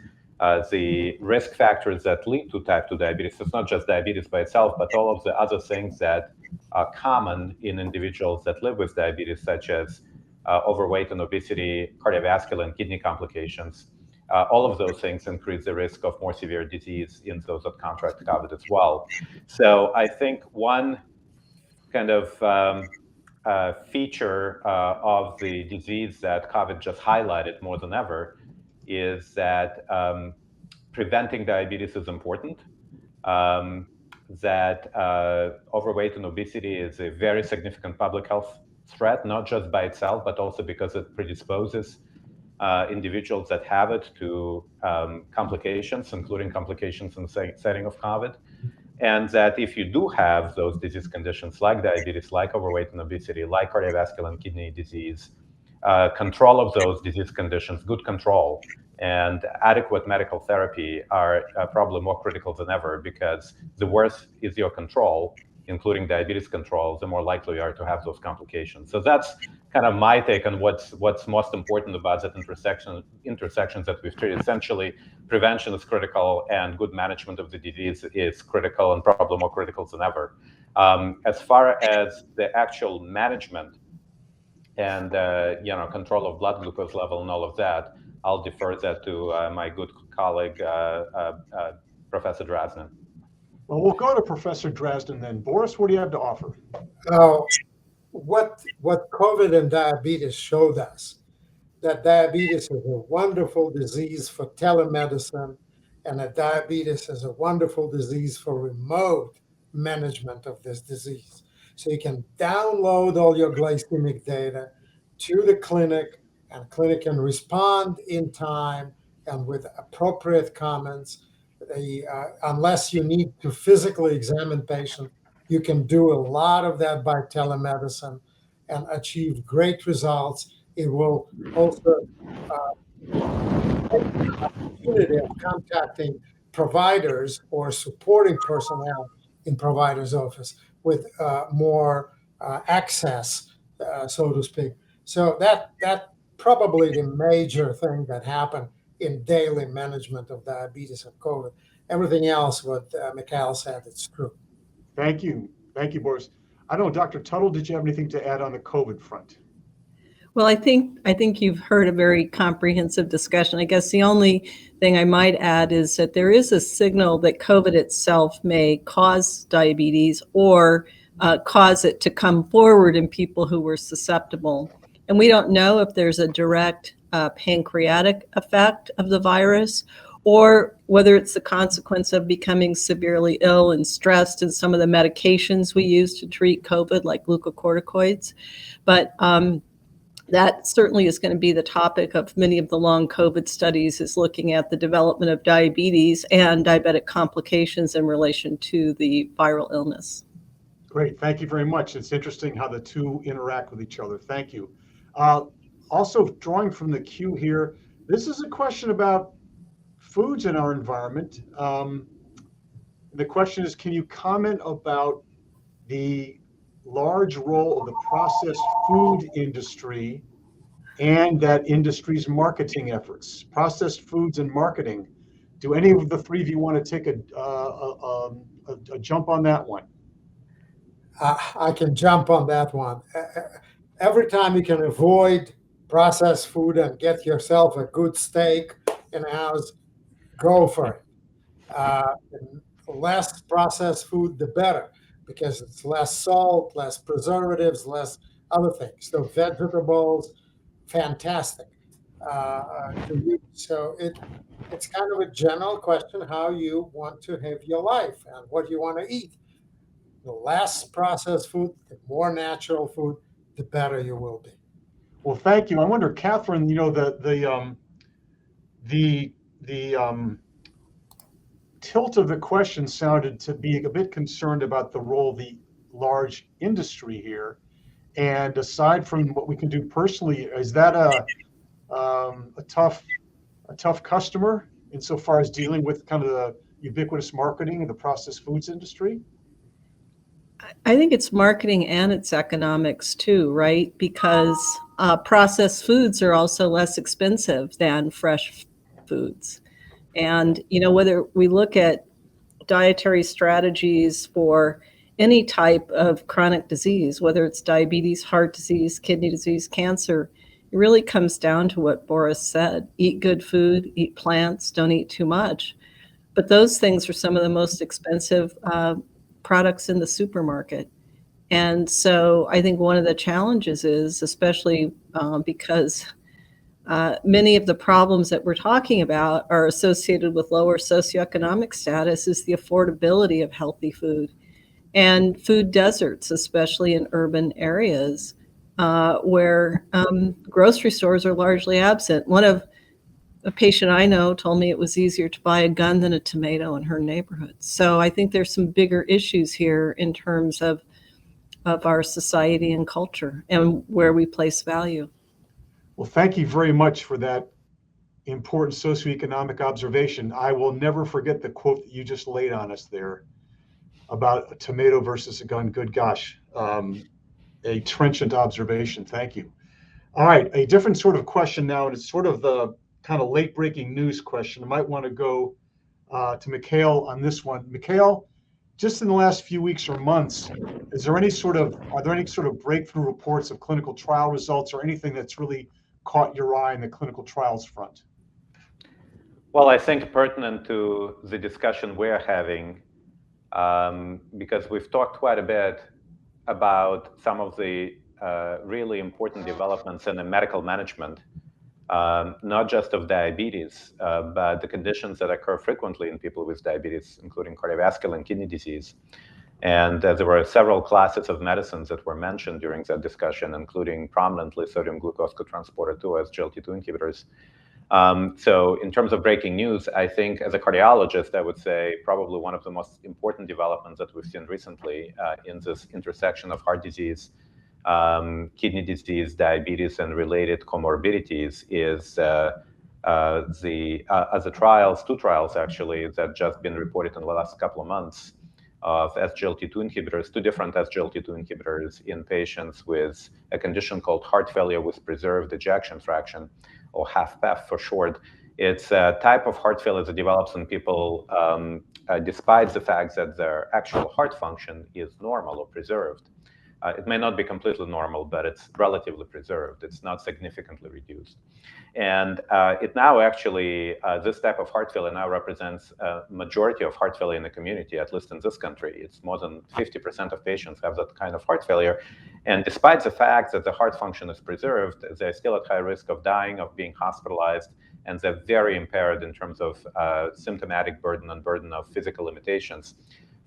the risk factors that lead to type 2 diabetes. It's not just diabetes by itself, but all of the other things that common in individuals that live with diabetes, such as overweight and obesity, cardiovascular and kidney complications. All of those things increase the risk of more severe disease in those that contract COVID as well. So I think one kind of feature of the disease that COVID just highlighted more than ever is that preventing diabetes is important. That overweight and obesity is a very significant public health threat, not just by itself, but also because it predisposes individuals that have it to complications, including complications in the setting of COVID. And that if you do have those disease conditions like diabetes, like overweight and obesity, like cardiovascular and kidney disease, control of those disease conditions, good control, and adequate medical therapy are probably more critical than ever, because the worse is your control, including diabetes control, the more likely you are to have those complications. So that's kind of my take on what's most important about that intersections that we've treated. Essentially, prevention is critical, and good management of the disease is critical, and probably more critical than ever. As far as the actual management and control of blood glucose level and all of that, I'll defer that to my good colleague, Professor Drasnin. Well, we'll go to Professor Drasnin then. Boris, what do you have to offer? What COVID and diabetes showed us, that diabetes is a wonderful disease for telemedicine, and that diabetes is a wonderful disease for remote management of this disease. So you can download all your glycemic data to the clinic, and clinic can respond in time and with appropriate comments. Unless you need to physically examine patients, you can do a lot of that by telemedicine and achieve great results. It will also take the opportunity of contacting providers or supporting personnel in provider's office with more access, so to speak. So that probably the major thing that happened in daily management of diabetes and COVID. Everything else, what Mikhail said, it's true. Thank you. Thank you, Boris. I don't know, Dr. Tuttle, did you have anything to add on the COVID front? Well, I think you've heard a very comprehensive discussion. I guess the only thing I might add is that there is a signal that COVID itself may cause diabetes or cause it to come forward in people who were susceptible. And we don't know if there's a direct pancreatic effect of the virus, or whether it's the consequence of becoming severely ill and stressed and some of the medications we use to treat COVID, like glucocorticoids. But that certainly is going to be the topic of many of the long COVID studies, is looking at the development of diabetes and diabetic complications in relation to the viral illness. Great. Thank you very much. It's interesting how the two interact with each other. Thank you. Also, drawing from the queue here, this is a question about foods in our environment. The question is, can you comment about the large role of the processed food industry and that industry's marketing efforts? Processed foods and marketing. Do any of the three of you want to take a jump on that one? I can jump on that one. Every time you can avoid processed food and get yourself a good steak in a house, go for it. Less processed food, the better, because it's less salt, less preservatives, less other things. So vegetables, fantastic to use. So it's kind of a general question how you want to have your life and what you want to eat. The less processed food, the more natural food, the better you will be. Well, thank you. I wonder, Catherine, the tilt of the question sounded to be a bit concerned about the role of the large industry here. And aside from what we can do personally, is that a tough customer insofar as dealing with kind of the ubiquitous marketing of the processed foods industry? I think it's marketing and it's economics too, right? Because processed foods are also less expensive than fresh foods. And, whether we look at dietary strategies for any type of chronic disease, whether it's diabetes, heart disease, kidney disease, cancer. It really comes down to what Boris said: eat good food, eat plants, don't eat too much. But those things are some of the most expensive products in the supermarket. And so I think one of the challenges is, especially because many of the problems that we're talking about are associated with lower socioeconomic status, is the affordability of healthy food and food deserts, especially in urban areas where grocery stores are largely absent. A patient I know told me it was easier to buy a gun than a tomato in her neighborhood. So I think there's some bigger issues here in terms of our society and culture and where we place value. Well, thank you very much for that important socioeconomic observation. I will never forget the quote that you just laid on us there about a tomato versus a gun. Good gosh, a trenchant observation. Thank you. All right, a different sort of question now, and it's sort of the kind of late breaking news question. I might want to go to Mikhail on this one. Mikhail, just in the last few weeks or months, are there any sort of breakthrough reports of clinical trial results or anything that's really caught your eye in the clinical trials front? Well, I think pertinent to the discussion we're having, because we've talked quite a bit about some of the really important developments in the medical management, not just of diabetes, but the conditions that occur frequently in people with diabetes, including cardiovascular and kidney disease. And there were several classes of medicines that were mentioned during that discussion, including prominently sodium glucose cotransporter 2 as SGLT2 inhibitors. So in terms of breaking news, I think as a cardiologist, I would say probably one of the most important developments that we've seen recently in this intersection of heart disease, kidney disease, diabetes, and related comorbidities is two trials actually that just been reported in the last couple of months of SGLT2 inhibitors, two different SGLT2 inhibitors in patients with a condition called heart failure with preserved ejection fraction, or HFpEF for short. It's a type of heart failure that develops in people despite the fact that their actual heart function is normal or preserved. It may not be completely normal, but it's relatively preserved. It's not significantly reduced. And it now actually, this type of heart failure now represents a majority of heart failure in the community, at least in this country. It's more than 50% of patients have that kind of heart failure. And despite the fact that the heart function is preserved, they're still at high risk of dying, of being hospitalized, and they're very impaired in terms of symptomatic burden and burden of physical limitations.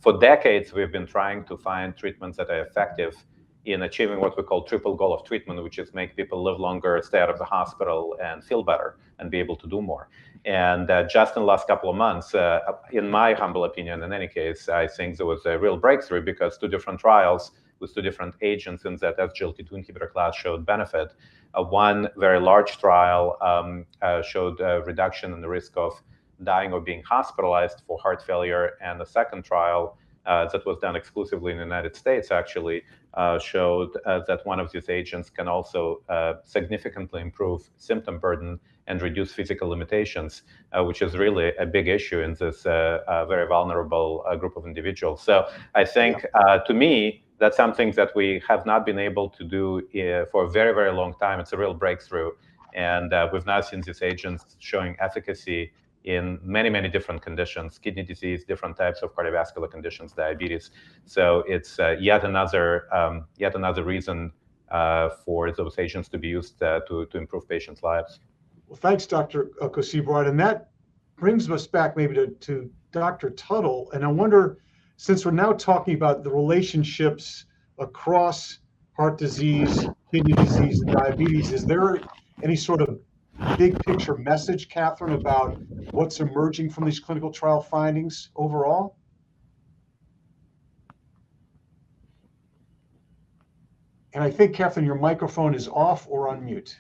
For decades, we've been trying to find treatments that are effective in achieving what we call triple goal of treatment, which is make people live longer, stay out of the hospital, and feel better, and be able to do more. And just in the last couple of months, in my humble opinion, in any case, I think there was a real breakthrough because two different trials with two different agents in that SGLT2 inhibitor class showed benefit. One very large trial showed a reduction in the risk of dying or being hospitalized for heart failure, and the second trial that was done exclusively in the United States actually showed that one of these agents can also significantly improve symptom burden and reduce physical limitations, which is really a big issue in this very vulnerable group of individuals. So I think, to me, that's something that we have not been able to do for a very, very long time. It's a real breakthrough. And we've now seen these agents showing efficacy in many, many different conditions: kidney disease, different types of cardiovascular conditions, diabetes. So it's yet another reason for those agents to be used to improve patients' lives. Well, thanks, Dr. Kosibrod. And that brings us back maybe to Dr. Tuttle. And I wonder, since we're now talking about the relationships across heart disease, kidney disease, and diabetes, is there any sort of big picture message, Catherine, about what's emerging from these clinical trial findings overall? And I think, Catherine, your microphone is off or on mute.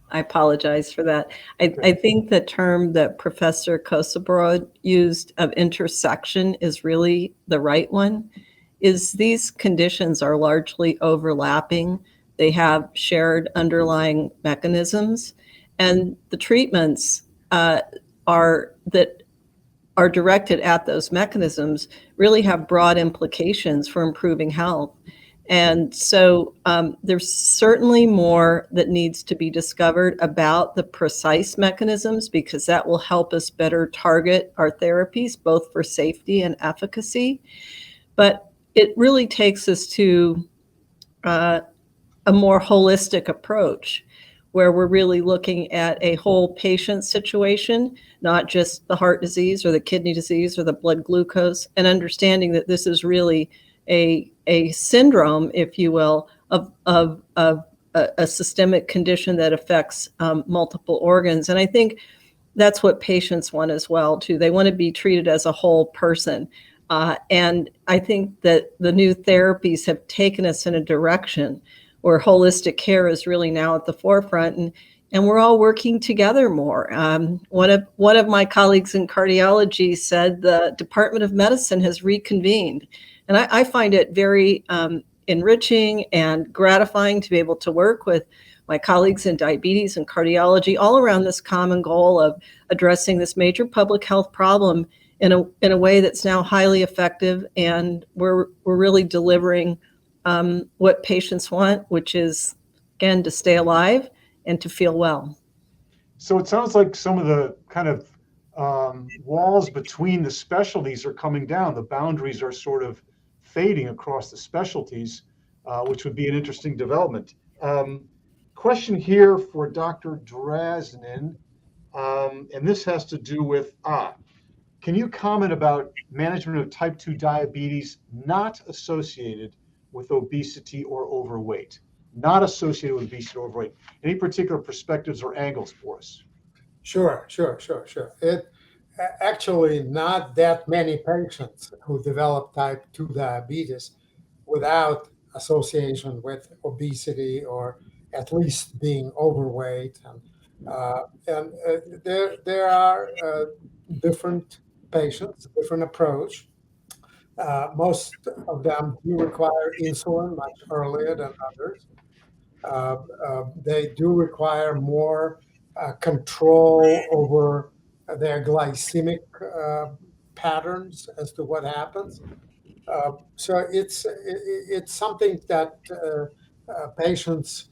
I apologize for that. I think the term that Professor Kosibrod used of intersection is really the right one. Is these conditions are largely overlapping. They have shared underlying mechanisms, and the treatments are that are directed at those mechanisms really have broad implications for improving health. And so there's certainly more that needs to be discovered about the precise mechanisms, because that will help us better target our therapies, both for safety and efficacy. But it really takes us to a more holistic approach, where we're really looking at a whole patient situation, not just the heart disease or the kidney disease or the blood glucose, and understanding that this is really a syndrome, if you will, of a systemic condition that affects multiple organs. And I think that's what patients want as well, too. They want to be treated as a whole person. And I think that the new therapies have taken us in a direction where holistic care is really now at the forefront, and we're all working together more. One of my colleagues in cardiology said the Department of Medicine has reconvened, and I find it very enriching and gratifying to be able to work with my colleagues in diabetes and cardiology, all around this common goal of addressing this major public health problem in a way that's now highly effective, and we're really delivering what patients want, which is, again, to stay alive and to feel well. So it sounds like some of the kind of walls between the specialties are coming down. The boundaries are sort of fading across the specialties, which would be an interesting development. Question here for Dr. Drasnin, and this has to do with, can you comment about management of type 2 diabetes not associated with obesity or overweight? Not associated with obesity or overweight. Any particular perspectives or angles for us? Sure. It actually not that many patients who develop type 2 diabetes without association with obesity or at least being overweight. And there are different patients, different approach. Most of them do require insulin much earlier than others. They do require more control over their glycemic patterns as to what happens. So it's something that patients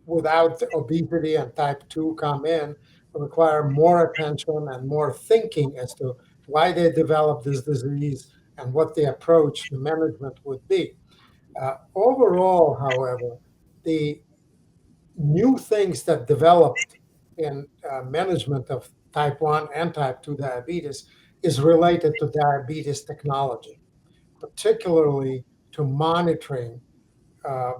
without obesity and type 2 come in require more attention and more thinking as to why they developed this disease and what the approach to management would be. Overall, however, the new things that developed in management of type 1 and type 2 diabetes is related to diabetes technology, particularly to monitoring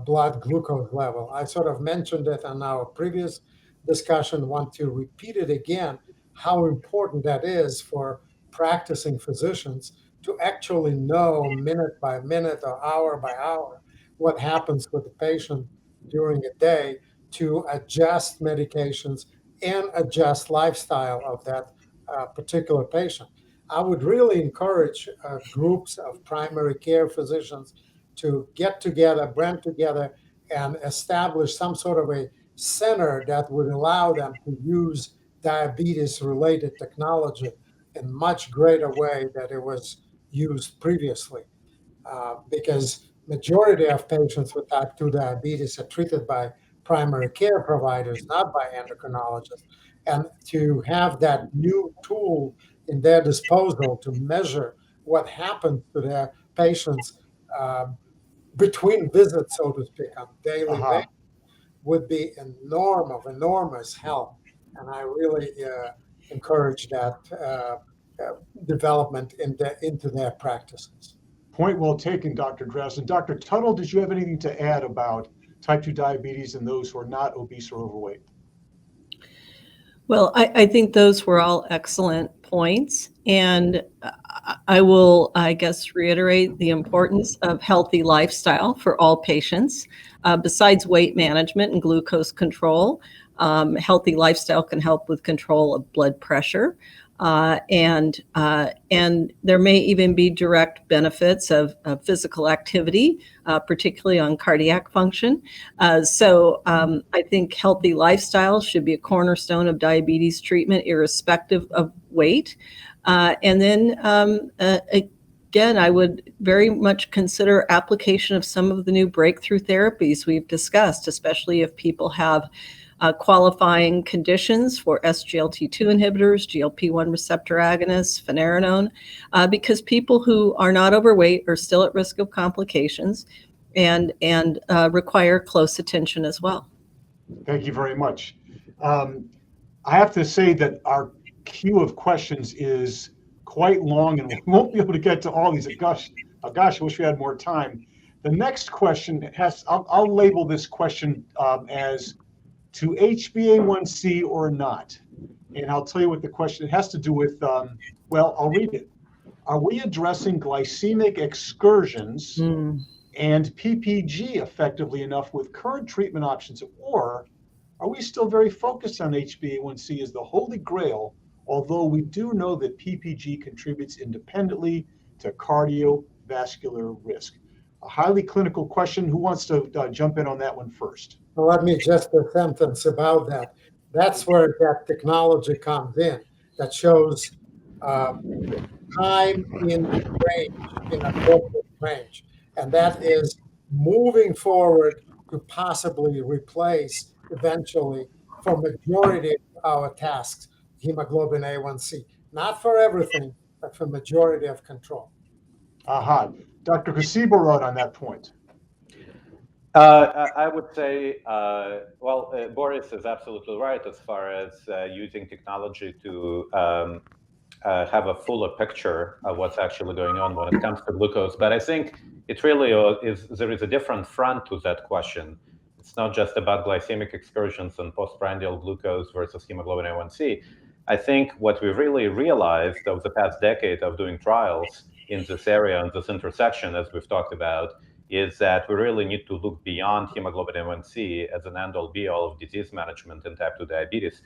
blood glucose level. I sort of mentioned it in our previous discussion, want to repeat it again, how important that is for practicing physicians to actually know minute by minute or hour by hour what happens with the patient during a day, to adjust medications and adjust lifestyle of that particular patient. I would really encourage groups of primary care physicians to get together, brand together, and establish some sort of a center that would allow them to use diabetes-related technology in much greater way than it was used previously. Because majority of patients with type 2 diabetes are treated by primary care providers, not by endocrinologists. And to have that new tool in their disposal to measure what happens to their patients between visits, so to speak, on a daily basis, would be enormous help. And I really encourage that development into their practices. Point well taken, Dr. Drasnin. Dr. Tuttle, did you have anything to add about type 2 diabetes and those who are not obese or overweight? Well, I think those were all excellent points. And I will, I guess, reiterate the importance of healthy lifestyle for all patients. Besides weight management and glucose control, Healthy lifestyle can help with control of blood pressure. And there may even be direct benefits of physical activity, particularly on cardiac function. So I think healthy lifestyle should be a cornerstone of diabetes treatment, irrespective of weight. And then again, I would very much consider application of some of the new breakthrough therapies we've discussed, especially if people have qualifying conditions for SGLT2 inhibitors, GLP-1 receptor agonists, finerenone, because people who are not overweight are still at risk of complications and require close attention as well. Thank you very much. I have to say that our queue of questions is quite long, and we won't be able to get to all these. Gosh, I wish we had more time. The next question has, I'll label this question as to HbA1c or not. And I'll tell you what the question, it has to do with, well, I'll read it. Are we addressing glycemic excursions and PPG effectively enough with current treatment options, or are we still very focused on HbA1c as the holy grail, although we do know that PPG contributes independently to cardiovascular risk? A highly clinical question. Who wants to jump in on that one first? Well, let me just a sentence about that. That's where that technology comes in, that shows time in range, in appropriate range. And that is moving forward to possibly replace eventually for majority of our tasks, hemoglobin A1c. Not for everything, but for majority of control. Aha. Dr. Kosiborod on that point. I would say, well, Boris is absolutely right as far as using technology to have a fuller picture of what's actually going on when it comes to glucose. But I think it really there is a different front to that question. It's not just about glycemic excursions and postprandial glucose versus hemoglobin A1c. I think what we really realized over the past decade of doing trials in this area and this intersection, as we've talked about, is that we really need to look beyond hemoglobin A1c as an end-all be-all of disease management in type 2 diabetes.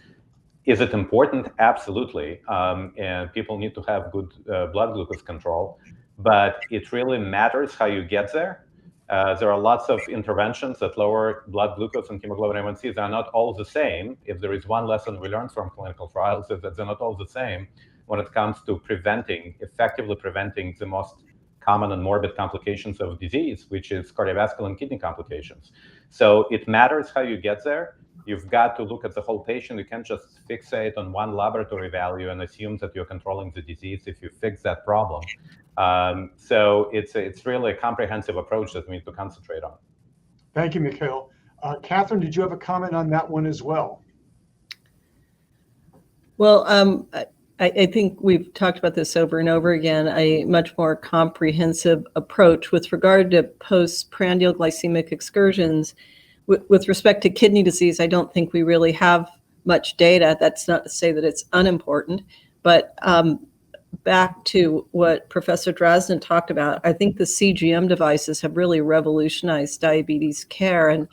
Is it important? Absolutely. And people need to have good blood glucose control, but it really matters how you get there. There are lots of interventions that lower blood glucose and hemoglobin A1c. They're not all the same. If there is one lesson we learned from clinical trials, is that they're not all the same when it comes to effectively preventing the most common and morbid complications of disease, which is cardiovascular and kidney complications. So it matters how you get there. You've got to look at the whole patient. You can't just fixate on one laboratory value and assume that you're controlling the disease if you fix that problem. So it's really a comprehensive approach that we need to concentrate on. Thank you, Mikhail. Catherine, did you have a comment on that one as well? Well, I think we've talked about this over and over again, a much more comprehensive approach with regard to postprandial glycemic excursions. With respect to kidney disease, I don't think we really have much data. That's not to say that it's unimportant, but back to what Professor Drasnin talked about, I think the CGM devices have really revolutionized diabetes care. And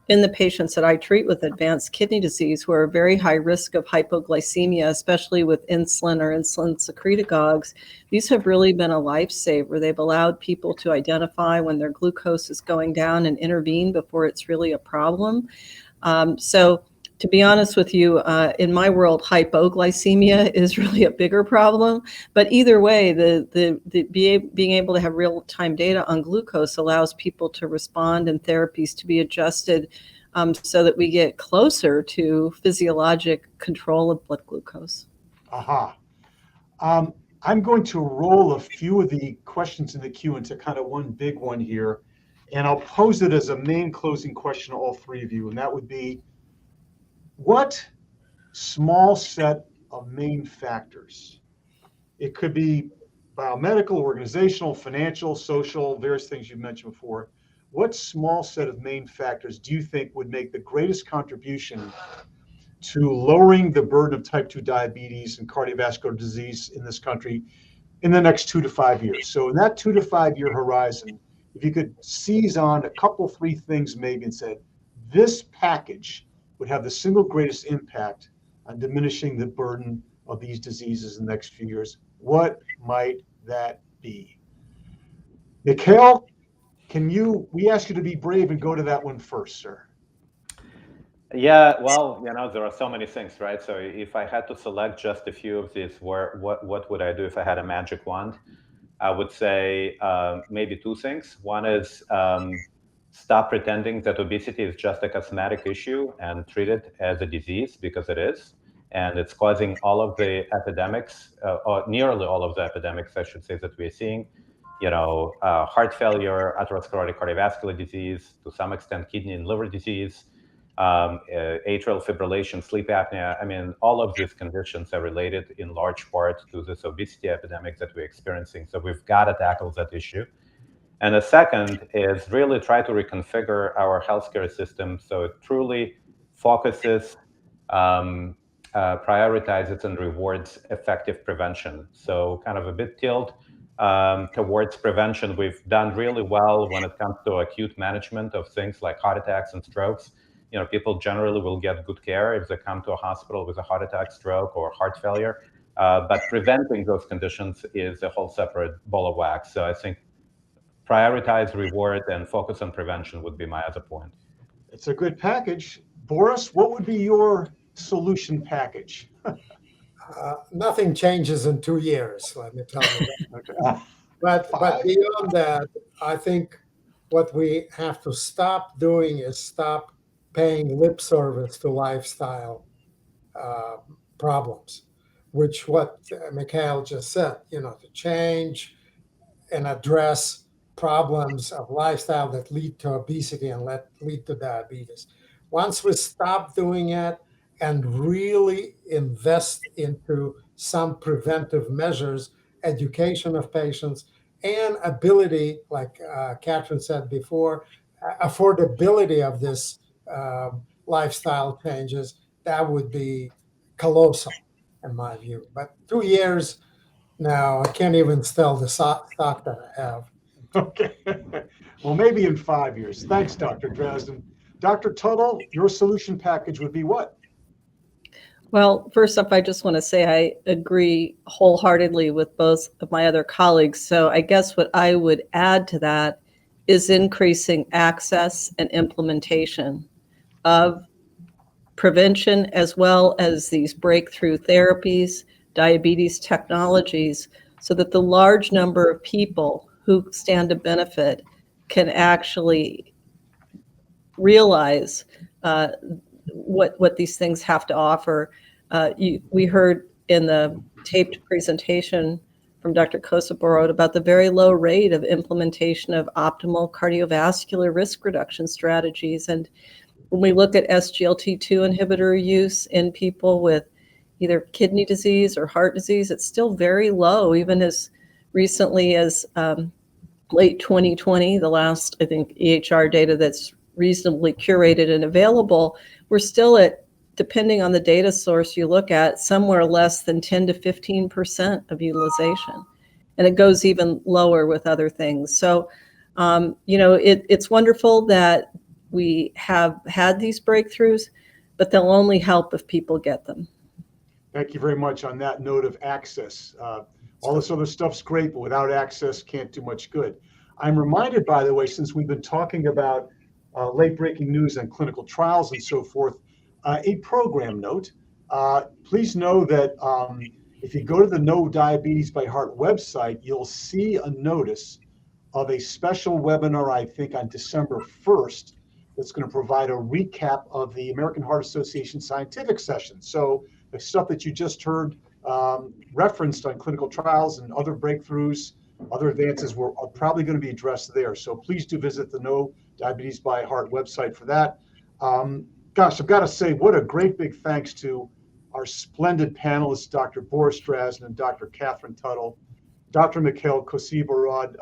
in the patients that I treat with advanced kidney disease who are very high risk of hypoglycemia, especially with insulin or insulin secretagogues, these have really been a lifesaver. They've allowed people to identify when their glucose is going down and intervene before it's really a problem. So to be honest with you, in my world, hypoglycemia is really a bigger problem. But either way, being able to have real-time data on glucose allows people to respond and therapies to be adjusted so that we get closer to physiologic control of blood glucose. Aha. I'm going to roll a few of the questions in the queue into kind of one big one here, and I'll pose it as a main closing question to all three of you, and that would be, what small set of main factors, it could be biomedical, organizational, financial, social, various things you mentioned before, what small set of main factors do you think would make the greatest contribution to lowering the burden of type 2 diabetes and cardiovascular disease in this country in the next 2 to 5 years? So in that 2 to 5 year horizon, if you could seize on a couple, three things maybe and said, this package would have the single greatest impact on diminishing the burden of these diseases in the next few years? What might that be? Mikhail, we ask you to be brave and go to that one first, sir. Yeah, well, there are so many things, right? So if I had to select just a few of these, what would I do if I had a magic wand? I would say maybe two things. One is stop pretending that obesity is just a cosmetic issue and treat it as a disease, because it is. And it's causing all of the epidemics, or nearly all of the epidemics, I should say, that we're seeing. Heart failure, atherosclerotic cardiovascular disease, to some extent, kidney and liver disease, atrial fibrillation, sleep apnea. I mean, all of these conditions are related in large part to this obesity epidemic that we're experiencing. So we've got to tackle that issue. And the second is really try to reconfigure our healthcare system so it truly focuses, prioritizes, and rewards effective prevention. So kind of a bit tilt towards prevention. We've done really well when it comes to acute management of things like heart attacks and strokes. People generally will get good care if they come to a hospital with a heart attack, stroke, or heart failure. But preventing those conditions is a whole separate ball of wax. So I think prioritize, reward, and focus on prevention would be my other point. It's a good package. Boris, what would be your solution package? Nothing changes in 2 years, let me tell you that. Okay. But beyond that, I think what we have to stop doing is stop paying lip service to lifestyle problems, which what Mikhail just said, to change and address problems of lifestyle that lead to obesity and lead to diabetes. Once we stop doing it and really invest into some preventive measures, education of patients, and ability, like Catherine said before, affordability of this lifestyle changes, that would be colossal in my view. But 2 years now, I can't even sell the stock that I have. Okay. Well, maybe in 5 years. Thanks, Dr. Dresden. Dr. Tuttle, your solution package would be what? Well, first up, I just want to say I agree wholeheartedly with both of my other colleagues. So I guess what I would add to that is increasing access and implementation of prevention, as well as these breakthrough therapies, diabetes technologies, so that the large number of people who stand to benefit can actually realize what these things have to offer. We heard in the taped presentation from Dr. Kosoborod about the very low rate of implementation of optimal cardiovascular risk reduction strategies. And when we look at SGLT2 inhibitor use in people with either kidney disease or heart disease, it's still very low, even as recently as late 2020, the last, I think, EHR data that's reasonably curated and available, we're still at, depending on the data source you look at, somewhere less than 10 to 15% of utilization. And it goes even lower with other things. So, it's wonderful that we have had these breakthroughs, but they'll only help if people get them. Thank you very much on that note of access. All this other stuff's great, but without access, can't do much good. I'm reminded, by the way, since we've been talking about late-breaking news on clinical trials and so forth, a program note. Please know that if you go to the No Diabetes by Heart website, you'll see a notice of a special webinar, I think, on December 1st, that's going to provide a recap of the American Heart Association scientific session. So the stuff that you just heard referenced on clinical trials and other breakthroughs, other advances are probably going to be addressed there. So please do visit the No Diabetes by Heart website for that. Gosh, I've got to say, what a great big thanks to our splendid panelists, Dr. Boris Dresden and Dr. Catherine Tuttle, Dr. Mikhail Kosoborod.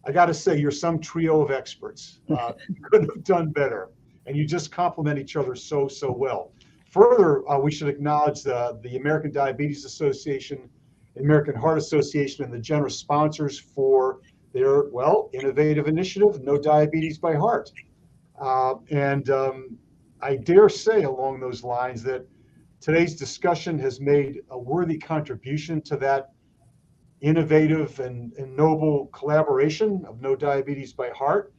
I got to say, you're some trio of experts. You couldn't have done better. And you just complement each other so well. Further, we should acknowledge the American Diabetes Association, the American Heart Association, and the generous sponsors for their, innovative initiative, No Diabetes by Heart. I dare say along those lines that today's discussion has made a worthy contribution to that innovative and noble collaboration of No Diabetes by Heart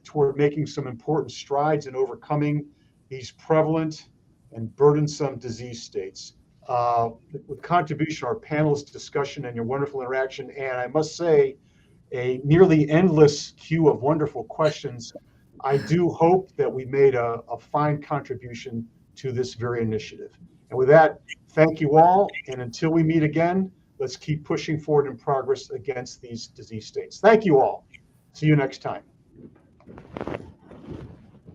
toward making some important strides in overcoming these prevalent and burdensome disease states. With contribution, our panelist discussion and your wonderful interaction, and I must say, a nearly endless queue of wonderful questions, I do hope that we made a fine contribution to this very initiative. And with that, thank you all. And until we meet again, let's keep pushing forward in progress against these disease states. Thank you all. See you next time.